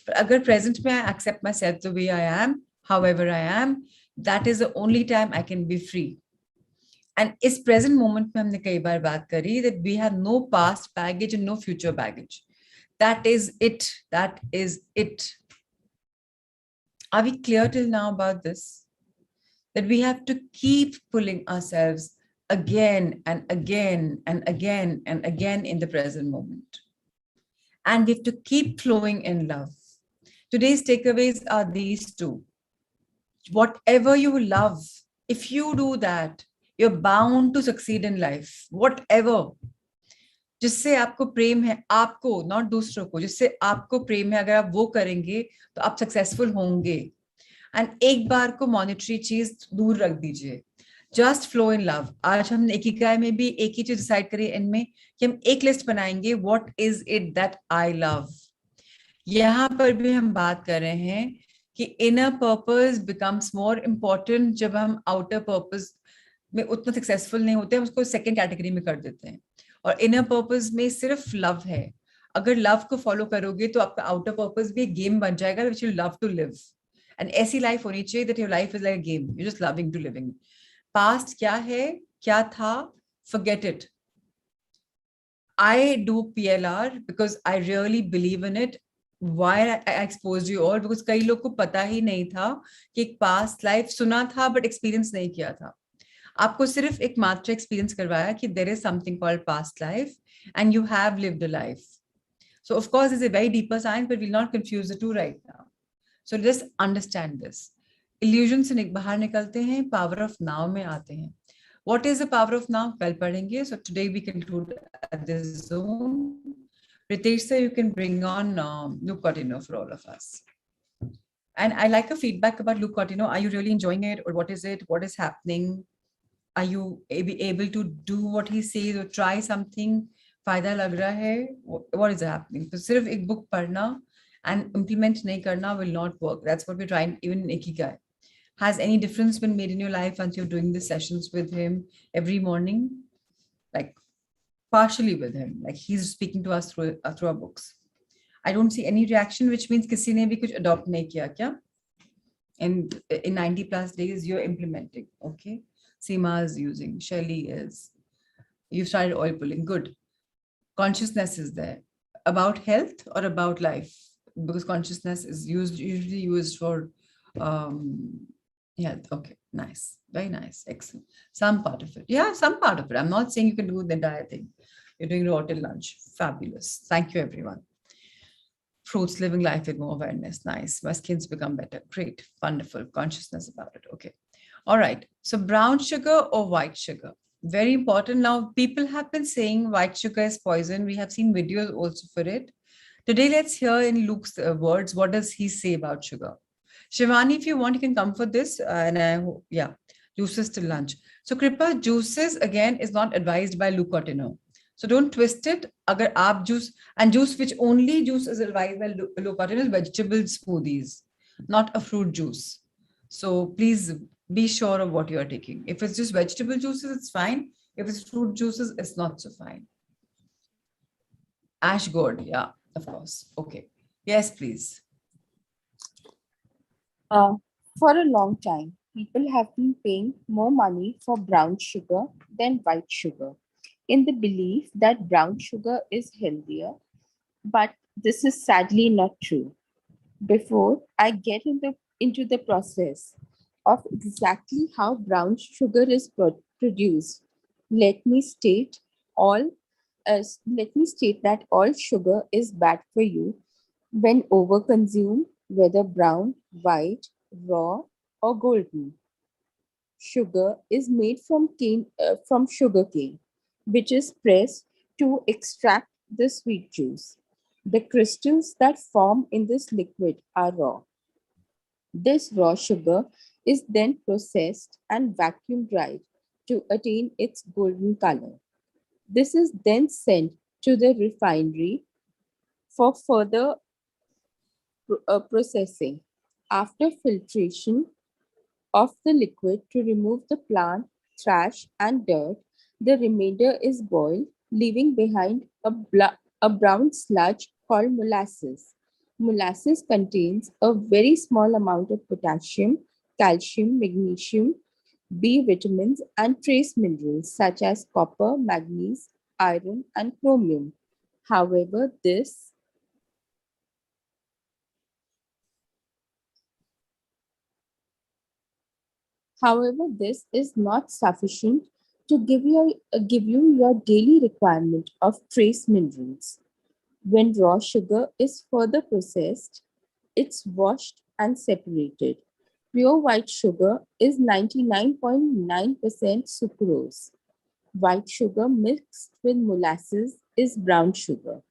But अगर present में I accept myself the way I am, however I am, that is the only time I can be free. And इस present moment में हमने कई बार बात करी that we have no past baggage and no future baggage. That is it. That is it. Are we clear till now about this? That we have to keep pulling ourselves again and again and again and again in the present moment. And we have to keep flowing in love. Today's takeaways are these two. Whatever you love, if you do that, you're bound to succeed in life. Whatever. जिससे आपको प्रेम है, आपको, not दूसरों को, जिससे आपको प्रेम है, अगर आप वो करेंगे तो आप सक्सेसफुल होंगे. एंड एक बार को मॉनिटरी चीज दूर रख दीजिए. Just flow in love. आज हमने इकिगाई में भी एक ही चीज डिसाइड करी इनमें कि हम एक लिस्ट बनाएंगे, what is it that I love. यहाँ पर भी हम बात कर रहे हैं कि inner purpose becomes more important जब हम आउटर पर्पस में उतना सक्सेसफुल नहीं होते, हम उसको सेकेंड कैटेगरी में कर देते हैं. और इनर पर्पस में सिर्फ लव है. अगर लव को फॉलो करोगे तो आपका आउटर पर्पस भी एक गेम बन जाएगा which you love to live. And ऐसी लाइफ होनी चाहिए that your life is like a game, you just loving to living. Past क्या है, क्या था, forget it. I do PLR because I really believe in it. Why I exposed you all? Because कई लोग को पता ही नहीं था कि एक past life सुना था but experience नहीं किया था. आपको सिर्फ एक मात्र एक्सपीरियंस करवाया कि there is something called past life and you have lived a life. So of course it's a very deeper science, but we'll not confuse the two right now. So just understand this. Illusion से बाहर निकलते हैं, power of now में आते हैं. What is the power of now? कल पढ़ेंगे. So today we conclude at this zone. Ritesh sir, you can bring on Luke Cotino for all of us. And I like a feedback about Luke Cotino. Are you really enjoying it, or what is it? What is happening? Are you able to do what he says or try something? फायदा लग रहा है? What is happening? तो सिर्फ एक book पढ़ना and implement नहीं करना will not work. That's what we're trying even in Ikigai. Has any difference been made in your life once you're doing the sessions with him every morning? Like partially with him, like he's speaking to us through our books. I don't see any reaction, which means किसी ने भी कुछ adopt नहीं किया क्या? And in 90 plus days you're implementing. Okay. Seema is using, Shelly is. You started oil pulling. Good. Consciousness is there. About health or about life? Because consciousness is usually used for health. Okay, nice. Very nice. Excellent. Some part of it. Yeah, some part of it. I'm not saying you can do the entire thing. You're doing raw till lunch. Fabulous. Thank you, everyone. Fruits, living life with more awareness. Nice. My skin's become better. Great. Wonderful. Consciousness about it. Okay. All right. So brown sugar or white sugar? Very important. Now, people have been saying white sugar is poison. We have seen videos also for it. Today, let's hear in Luke's words, what does he say about sugar? Shivani, if you want, you can come for this. Yeah, juices till lunch. So Kripa, juices, again, is not advised by Luke Cotino. So don't twist it. Agar aap juice, and juice which only juice is advised by Luke Cotino is vegetable smoothies, not a fruit juice. So please be sure of what you are taking. If it's just vegetable juices, it's fine. If it's fruit juices, it's not so fine. Ash gourd, yeah, of course. Okay. Yes, please. For a long time, people have been paying more money for brown sugar than white sugar. in the belief that brown sugar is healthier, but this is sadly not true. Before I get into the process of exactly how brown sugar is produced, let me state all let me state that all sugar is bad for you when overconsumed, whether brown, white, raw, or golden. Sugar is made from sugar cane, which is pressed to extract the sweet juice. The crystals that form in this liquid are raw. This raw sugar is then processed and vacuum dried to attain its golden color. This is then sent to the refinery for further processing. After filtration of the liquid to remove the plant, trash, and dirt, the remainder is boiled, leaving behind a brown sludge called molasses. Molasses contains a very small amount of potassium, calcium, magnesium, B vitamins, and trace minerals such as copper, manganese, iron, and chromium. However, this However, this is not sufficient to give you your daily requirement of trace minerals. When raw sugar is further processed, it's washed and separated. Pure white sugar is 99.9% sucrose. White sugar mixed with molasses is brown sugar.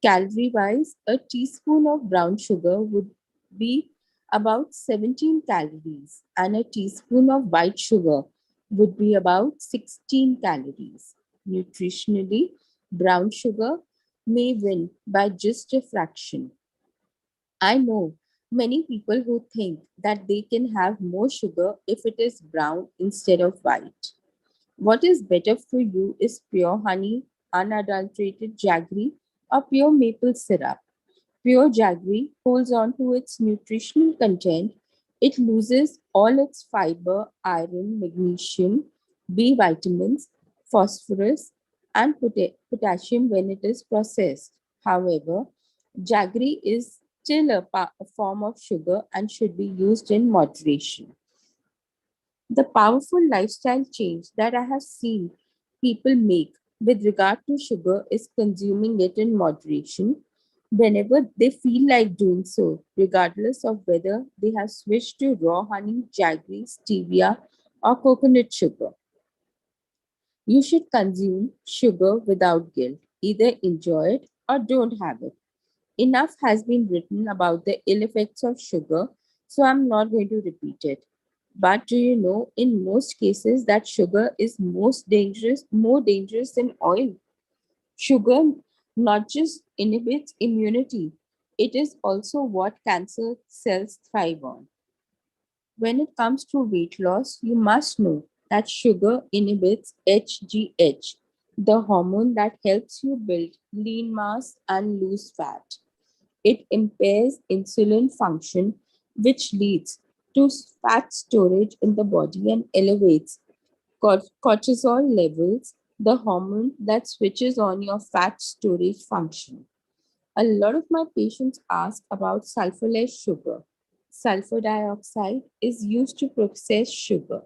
Calorie wise, a teaspoon of brown sugar would be about 17 calories, and a teaspoon of white sugar would be about 16 calories. Nutritionally, brown sugar may win by just a fraction. I know many people who think that they can have more sugar if it is brown instead of white. What is better for you is pure honey, unadulterated jaggery, or pure maple syrup. Pure jaggery holds on to its nutritional content. It loses all its fiber, iron, magnesium, B vitamins, phosphorus, and potassium when it is processed. However, jaggery is still a form of sugar and should be used in moderation. The powerful lifestyle change that I have seen people make with regard to sugar is consuming it in moderation whenever they feel like doing so, regardless of whether they have switched to raw honey, jaggery, stevia, or coconut sugar. You should consume sugar without guilt. Either enjoy it or don't have it. Enough has been written about the ill effects of sugar, so I'm not going to repeat it. But do you know, in most cases, that sugar is more dangerous than oil? Sugar not just inhibits immunity, it is also what cancer cells thrive on. When it comes to weight loss, you must know that sugar inhibits HGH, the hormone that helps you build lean mass and lose fat. It impairs insulin function, which leads to fat storage in the body and elevates cortisol levels, the hormone that switches on your fat storage function. A lot of my patients ask about sulfurless sugar. Sulfur dioxide is used to process sugar.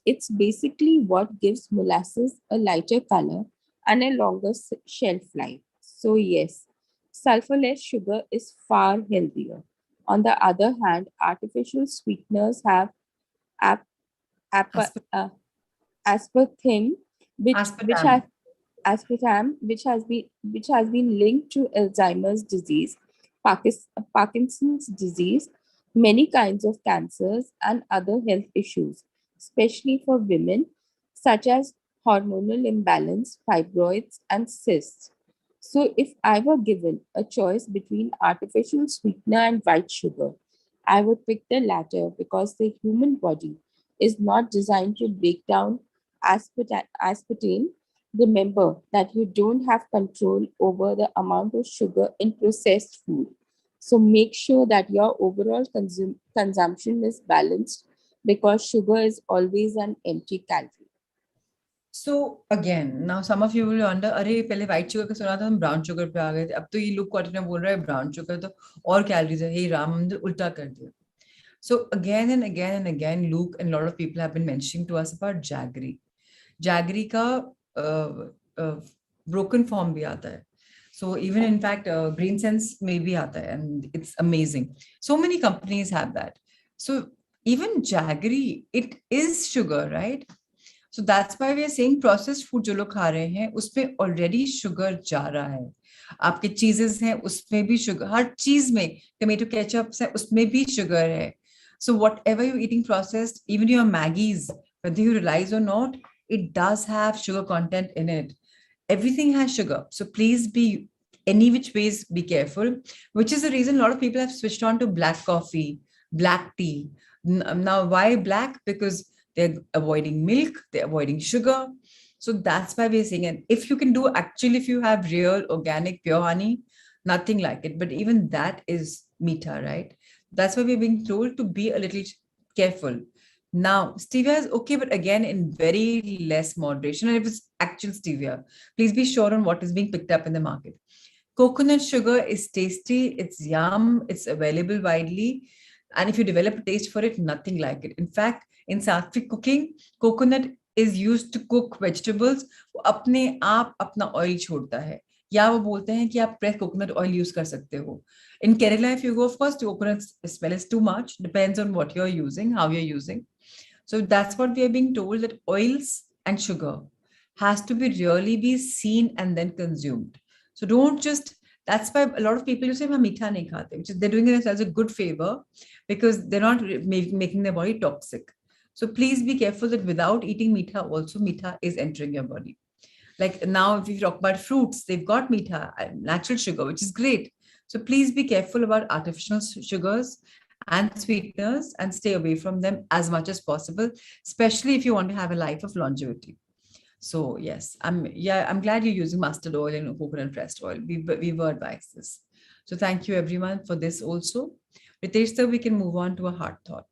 It's basically what gives molasses a lighter color and a longer shelf life. So, yes, sulfurless sugar is far healthier. On the other hand, artificial sweeteners have ap- ap- Aspartame. uh, aspartame, which has Aspartame. aspartame, which has been linked to Alzheimer's disease, Parkinson's disease, many kinds of cancers, and other health issues, especially for women, such as hormonal imbalance, fibroids, and cysts. So, if I were given a choice between artificial sweetener and white sugar, I would pick the latter because the human body is not designed to break down aspartame. Remember that you don't have control over the amount of sugar in processed food. So make sure that your overall consumption is balanced because sugar is always an empty calorie. So again, now some of you will wonder, अरे पहले white sugar का सुना था हम brown sugar पे आ गए थे, अब तो ये look what बोल रहा है brown sugar तो और calories है, हे राम हमने उल्टा कर दिया. So again and again and again, Luke and a lot of people have been mentioning to us about jaggery. Jaggery का broken form भी आता है. So even in fact, green sense may be आता है, and it's amazing. So many companies have that. So even jaggery, it is sugar, right? So that's why we are saying processed food जो लोग खा रहे हैं उसमें already sugar जा रहा है. आपके cheeses हैं उसमें भी sugar, हर चीज में tomato ketchup है उसमें भी sugar है. So whatever you're eating processed, even your Maggies, whether you realize or not, it does have sugar content in it. Everything has sugar. So please be any which ways be careful, which is the reason a lot of people have switched on to black coffee, black tea. Now, why black? Because they're avoiding milk, they're avoiding sugar. So that's why we're saying, and if you can do actually, if you have real, organic, pure honey, nothing like it. But even that is meeta, right? That's why we're being told to be a little careful. Now, stevia is okay, but again, in very less moderation. And if it's actual stevia, please be sure on what is being picked up in the market. Coconut sugar is tasty, it's yum, it's available widely. And if you develop a taste for it, nothing like it. In fact, in sattvic cooking, coconut is used to cook vegetables. वो अपने आप अपना oil छोड़ता है. या वो बोलते हैं कि आप pressed coconut oil use कर सकते हो. In Kerala, if you go, of course, the coconut smell is too much. Depends on what you're using, how you're using. So that's what we are being told, that oils and sugar has to be really be seen and then consumed. So don't just, that's why a lot of people you say, meetha nahi khate, which is they're doing it as a good favor because they're not making their body toxic. So please be careful that without eating meetha, also meetha is entering your body. Like now, if you talk about fruits, they've got meetha, natural sugar, which is great. So please be careful about artificial sugars and sweeteners and stay away from them as much as possible, especially if you want to have a life of longevity. So yes, I'm glad you're using mustard oil and coconut pressed oil. We were advised this. So thank you everyone for this also. Ritesh sir, we can move on to a heart thought.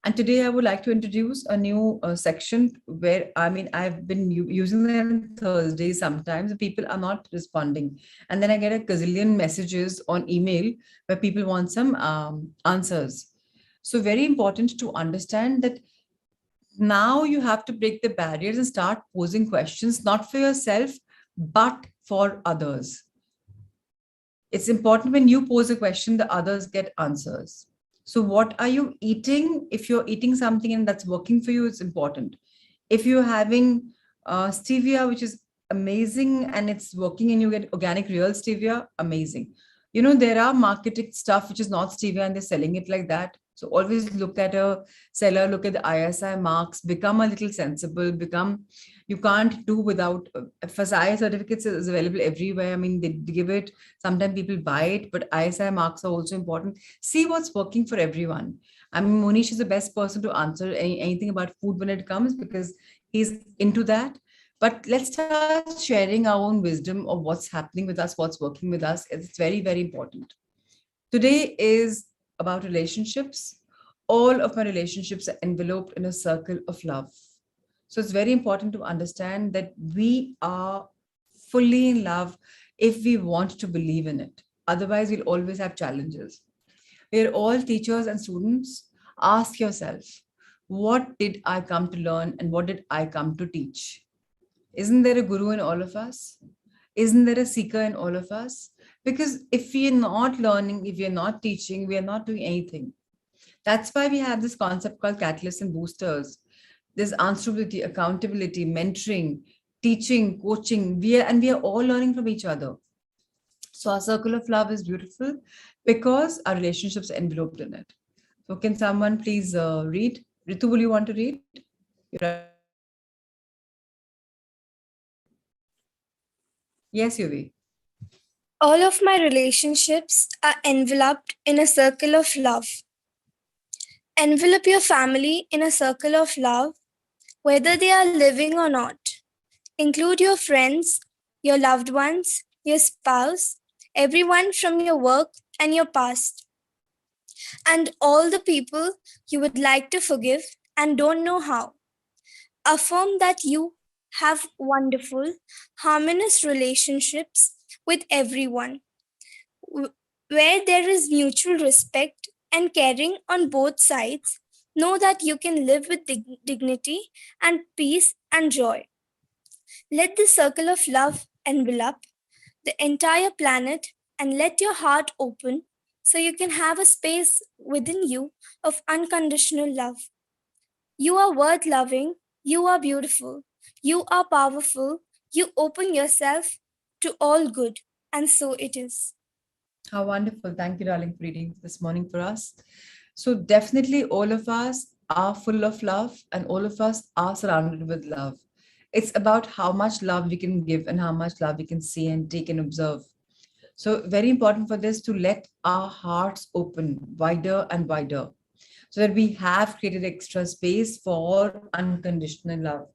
And today I would like to introduce a new section where, I've been using them on Thursdays sometimes, and people are not responding. And then I get a gazillion messages on email where people want some answers. So very important to understand that now you have to break the barriers and start posing questions, not for yourself, but for others. It's important when you pose a question, the others get answers. So what are you eating? If you're eating something and that's working for you, it's important. If you're having stevia, which is amazing and it's working and you get organic real stevia, amazing. You know, there are marketed stuff which is not stevia and they're selling it like that. So always look at a seller, look at the ISI marks, become a little sensible, you can't do without, FSI certificates is available everywhere. I mean, they give it, sometimes people buy it, but ISI marks are also important. See what's working for everyone. I mean, Monish is the best person to answer anything about food when it comes because he's into that. But let's start sharing our own wisdom of what's happening with us, what's working with us. It's very, very important. Today is about relationships. All of my relationships are enveloped in a circle of love. So it's very important to understand that we are fully in love if we want to believe in it. Otherwise, we'll always have challenges. We're all teachers and students. Ask yourself, what did I come to learn and what did I come to teach? Isn't there a guru in all of us? Isn't there a seeker in all of us? Because if we are not learning, if we are not teaching, we are not doing anything. That's why we have this concept called catalysts and boosters. There's answerability, accountability, mentoring, teaching, coaching. We are all learning from each other. So our circle of love is beautiful because our relationships are enveloped in it. So can someone please read? Ritu, will you want to read? Yes, Yuvi. All of my relationships are enveloped in a circle of love. Envelop your family in a circle of love, whether they are living or not. Include your friends, your loved ones, your spouse, everyone from your work and your past, and all the people you would like to forgive and don't know how. Affirm that you have wonderful, harmonious relationships with everyone, where there is mutual respect and caring on both sides. Know that you can live with dignity and peace and joy. Let the circle of love envelop the entire planet and let your heart open so you can have a space within you of unconditional love. You are worth loving. You are beautiful. You are powerful. You open yourself to all good. And so it is. How wonderful. Thank you, darling, for reading this morning for us. So definitely all of us are full of love and all of us are surrounded with love. It's about how much love we can give and how much love we can see and take and observe. So very important for this to let our hearts open wider and wider so that we have created extra space for unconditional love.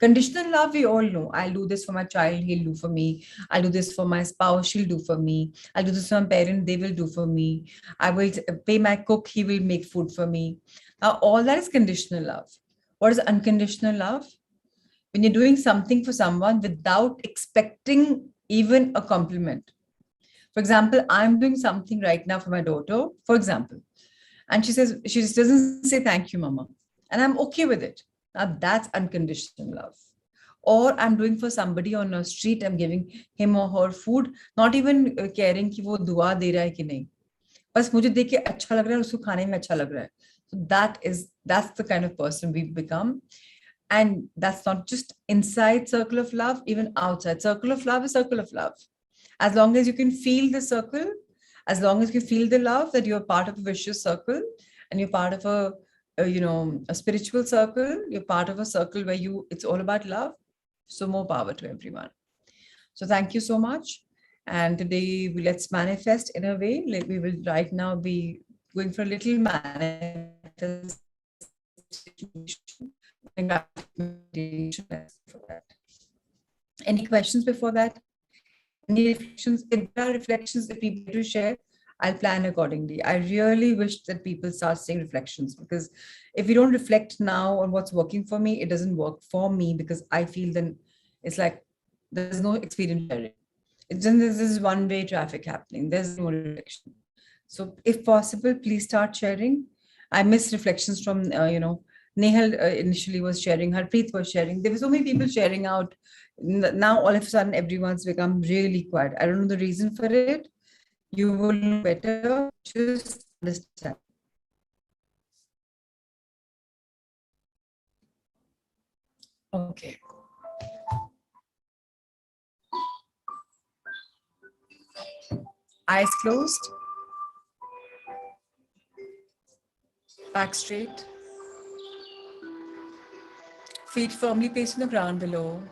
Conditional love, we all know. I'll do this for my child, he'll do for me. I'll do this for my spouse, she'll do for me. I'll do this for my parent, they will do for me. I will pay my cook, he will make food for me. Now, all that is conditional love. What is unconditional love? When you're doing something for someone without expecting even a compliment. For example, I'm doing something right now for my daughter, for example, and she just doesn't say thank you, mama. And I'm okay with it. Now that's unconditional love. Or I'm doing for somebody on a street, I'm giving him or her food, not even caring कि वो दुआ दे रहा है कि नहीं. बस मुझे देख के अच्छा लग रहा है, उसको खाने में अच्छा लग रहा है. So that's the kind of person we become. And that's not just inside circle of love, even outside. Circle of love is circle of love. As long as you can feel the circle, as long as you feel the love that you're part of a vicious circle and you're part of a spiritual circle, you're part of a circle where it's all about love. So more power to everyone. So thank you so much. And today let's manifest in a way. We will right now be going for a little manifestation. Any questions before that? Any reflections? If there are reflections that people to share, I'll plan accordingly. I really wish that people start saying reflections, because if you don't reflect now on what's working for me, it doesn't work for me, because I feel then it's like there's no experience sharing. It's just this is one-way traffic happening. There's no reflection. So if possible, please start sharing. I miss reflections from, Nehal initially was sharing, Harpreet was sharing. There were so many people sharing out. Now all of a sudden everyone's become really quiet. I don't know the reason for it. You will know better. Just understand. Okay. Eyes closed. Back straight. Feet firmly placed on the ground below.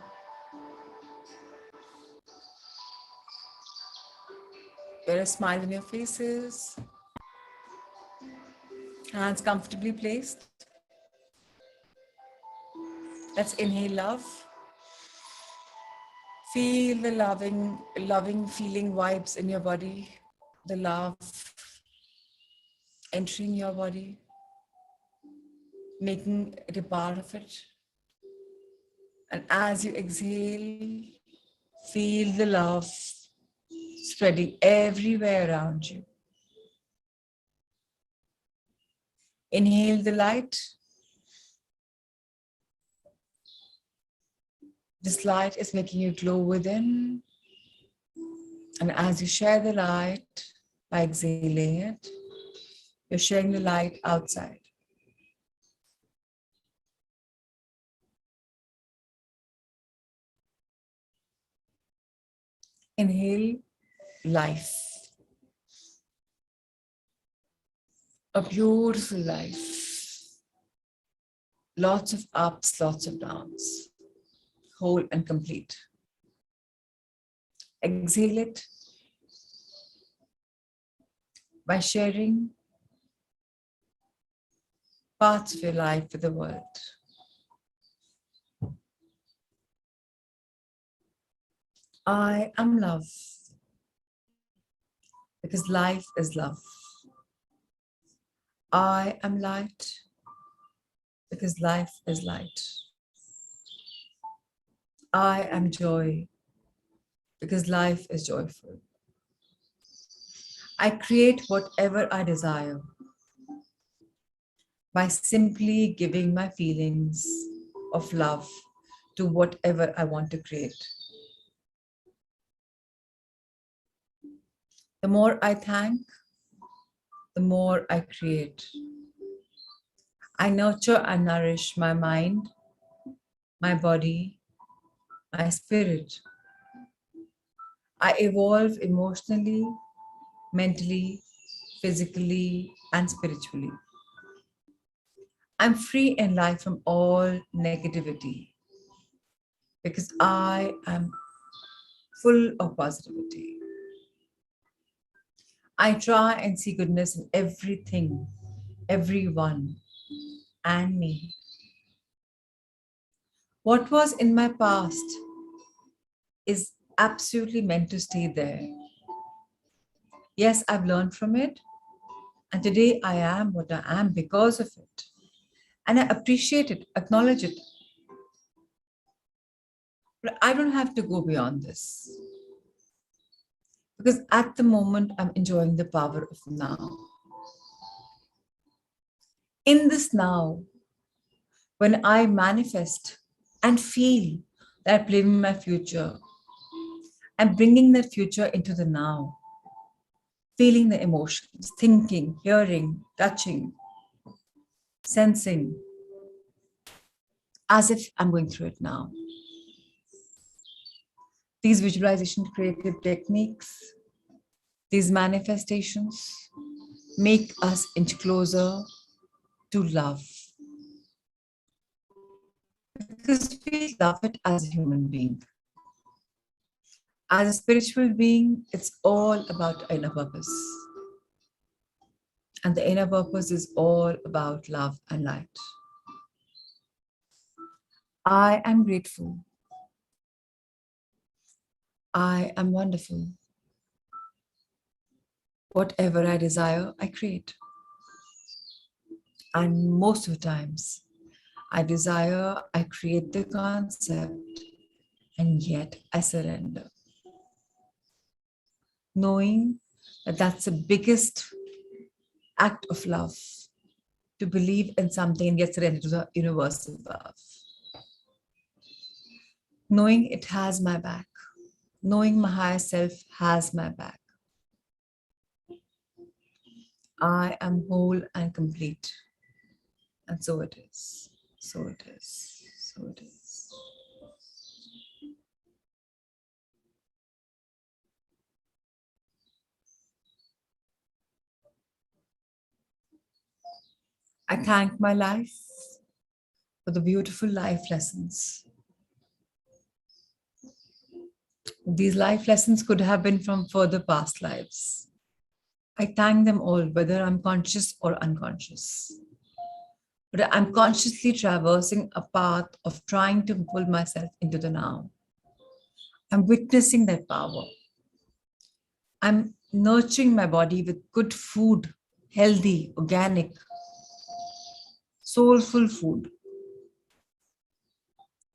There is a smile on your faces. Hands comfortably placed. Let's inhale love. Feel the loving feeling vibes in your body. The love entering your body, making it a part of it. And as you exhale, feel the love spreading everywhere around you. Inhale the light. This light is making you glow within. And as you share the light by exhaling it, you're sharing the light outside. Inhale life. A beautiful life. Lots of ups, lots of downs. Whole and complete. Exhale it by sharing parts of your life with the world. I am love, because life is love. I am light, because life is light. I am joy because life is joyful. I create whatever I desire by simply giving my feelings of love to whatever I want to create. The more I thank, the more I create. I nurture and nourish my mind, my body, my spirit. I evolve emotionally, mentally, physically, and spiritually. I'm free in life from all negativity because I am full of positivity. I try and see goodness in everything, everyone, and me. What was in my past is absolutely meant to stay there. Yes, I've learned from it, and today I am what I am because of it. And I appreciate it, acknowledge it. But I don't have to go beyond this because at the moment I'm enjoying the power of now. In this now, when I manifest and feel that I'm living my future, I'm bringing that future into the now, feeling the emotions, thinking, hearing, touching, sensing, as if I'm going through it now. These visualization creative techniques, these manifestations make us inch closer to love. Because we love it as a human being. As a spiritual being, it's all about inner purpose. And the inner purpose is all about love and light. I am grateful. I am wonderful. Whatever I desire, I create. And most of the times, I desire, I create the concept, and yet I surrender. Knowing that that's the biggest act of love, to believe in something and yet surrender to the universe above. Knowing it has my back, knowing my higher self has my back. I am whole and complete. And so it is, so it is, so it is. I thank my life for the beautiful life lessons. These life lessons could have been from further past lives. I thank them all, whether I'm conscious or unconscious. But I'm consciously traversing a path of trying to pull myself into the now. I'm witnessing that power. I'm nurturing my body with good food, healthy, organic, soulful food.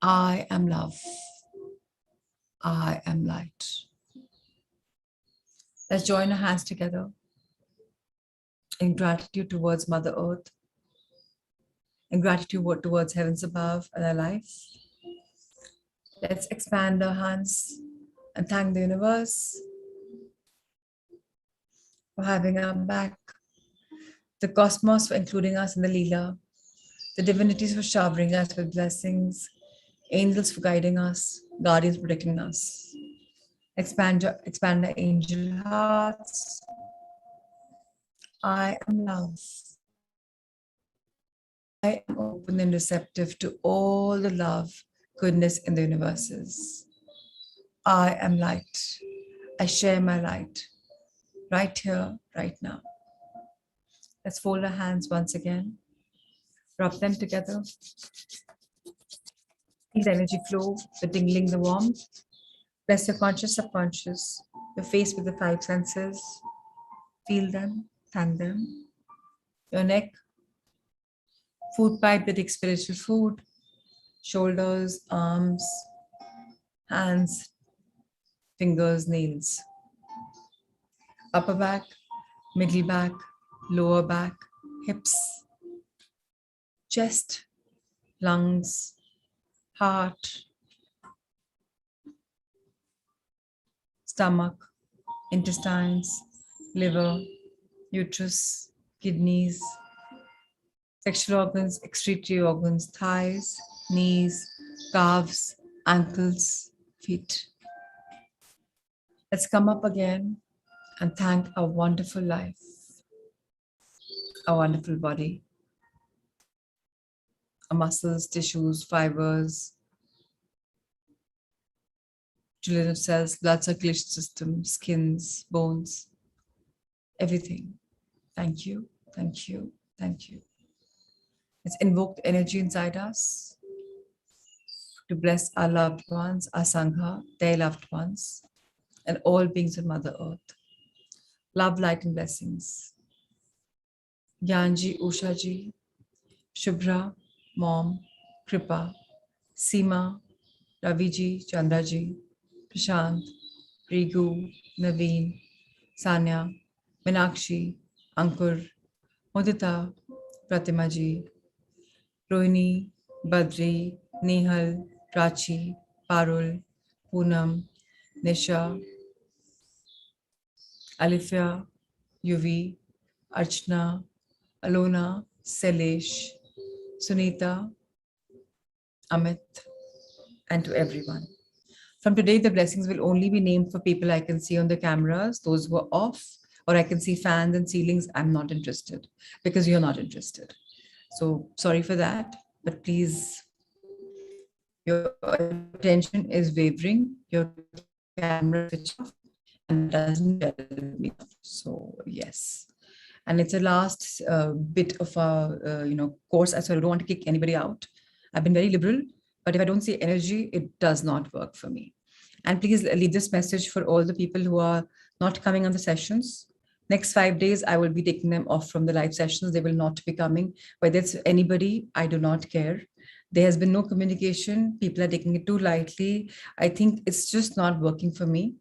I am love. I am light. Let's join our hands together in gratitude towards Mother Earth, in gratitude towards heavens above and our life. Let's expand our hands and thank the universe for having our back, the cosmos for including us in the Leela, the divinities for showering us with blessings, angels for guiding us, guardians protecting us. Expand the angel hearts. I am love. I am open and receptive to all the love, goodness in the universes. I am light. I share my light right here, right now. Let's fold our hands once again. Rub them together. Feel the energy flow, the tingling, the warmth. Bless your conscious, subconscious, your face with the 5 senses. Feel them, thank them. Your neck, food pipe that takes spiritual food. Shoulders, arms, hands, fingers, nails, upper back, middle back, lower back, hips, chest, lungs, heart, stomach, intestines, liver, uterus, kidneys, sexual organs, excretory organs, thighs, knees, calves, ankles, feet. Let's come up again and thank our wonderful life, our wonderful body, our muscles, tissues, fibers, trillion of cells, blood circulation system, skins, bones, everything. Thank you, thank you, thank you. Let's invoke the energy inside us to bless our loved ones, our Sangha, their loved ones, and all beings on Mother Earth. Love, light, and blessings. Gyanji, Ushaji, Shubhra, Mom, Kripa, Seema, Raviji, Chandraji, Prashant, Rigu, Naveen, Sanya, Meenakshi, Ankur, Mudita, Pratimaji, Rohini, Badri, Nehal, Prachi, Parul, Poonam, Nisha, Alifia, Yuvi, Archana, Alona, Selesh, Sunita, Amit, and to everyone. From today, the blessings will only be named for people I can see on the cameras, those who are off, or I can see fans and ceilings. I'm not interested because you're not interested. So sorry for that, but please, your attention is wavering, your camera switch off and doesn't tell me. So yes. And it's a last bit of a course. So I don't want to kick anybody out. I've been very liberal, but if I don't see energy, it does not work for me. And please leave this message for all the people who are not coming on the sessions. Next 5 days, I will be taking them off from the live sessions. They will not be coming. Whether it's anybody, I do not care. There has been no communication. People are taking it too lightly. I think it's just not working for me.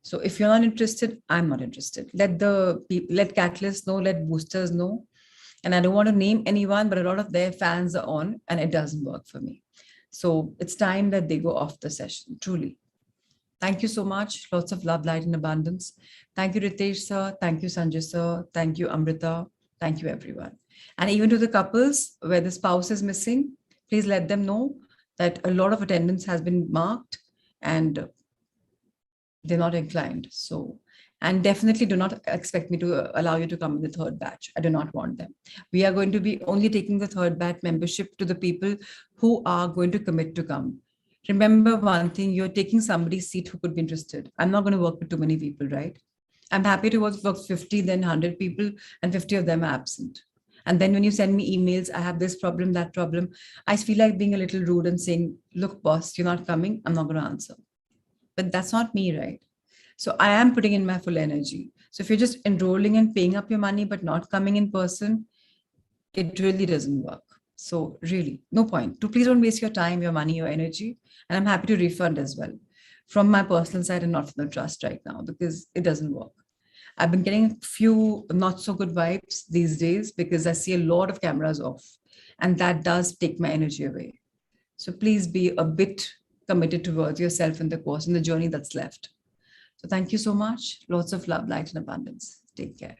So if you're not interested, I'm not interested. Let catalysts know, let boosters know. And I don't want to name anyone, but a lot of their fans are on and it doesn't work for me. So it's time that they go off the session, truly. Thank you so much. Lots of love, light, and abundance. Thank you, Ritesh sir. Thank you, Sanjay sir. Thank you, Amrita. Thank you, everyone. And even to the couples where the spouse is missing, please let them know that a lot of attendance has been marked and they're not inclined. So, and definitely do not expect me to allow you to come in the third batch. I do not want them. We are going to be only taking the third batch membership to the people who are going to commit to come. Remember one thing, you're taking somebody's seat who could be interested. I'm not going to work with too many people, right? I'm happy to work 50, then 100 people, and 50 of them are absent. And then when you send me emails, I have this problem, that problem, I feel like being a little rude and saying, look, boss, you're not coming, I'm not going to answer. But that's not me, right? So I am putting in my full energy. So if you're just enrolling and paying up your money, but not coming in person, it really doesn't work. So really, no point. Please don't waste your time, your money, your energy. And I'm happy to refund as well from my personal side and not from the trust right now because it doesn't work. I've been getting a few not so good vibes these days because I see a lot of cameras off and that does take my energy away. So please be a bit committed towards yourself in the course and the journey that's left. So thank you so much. Lots of love, light, and abundance. Take care.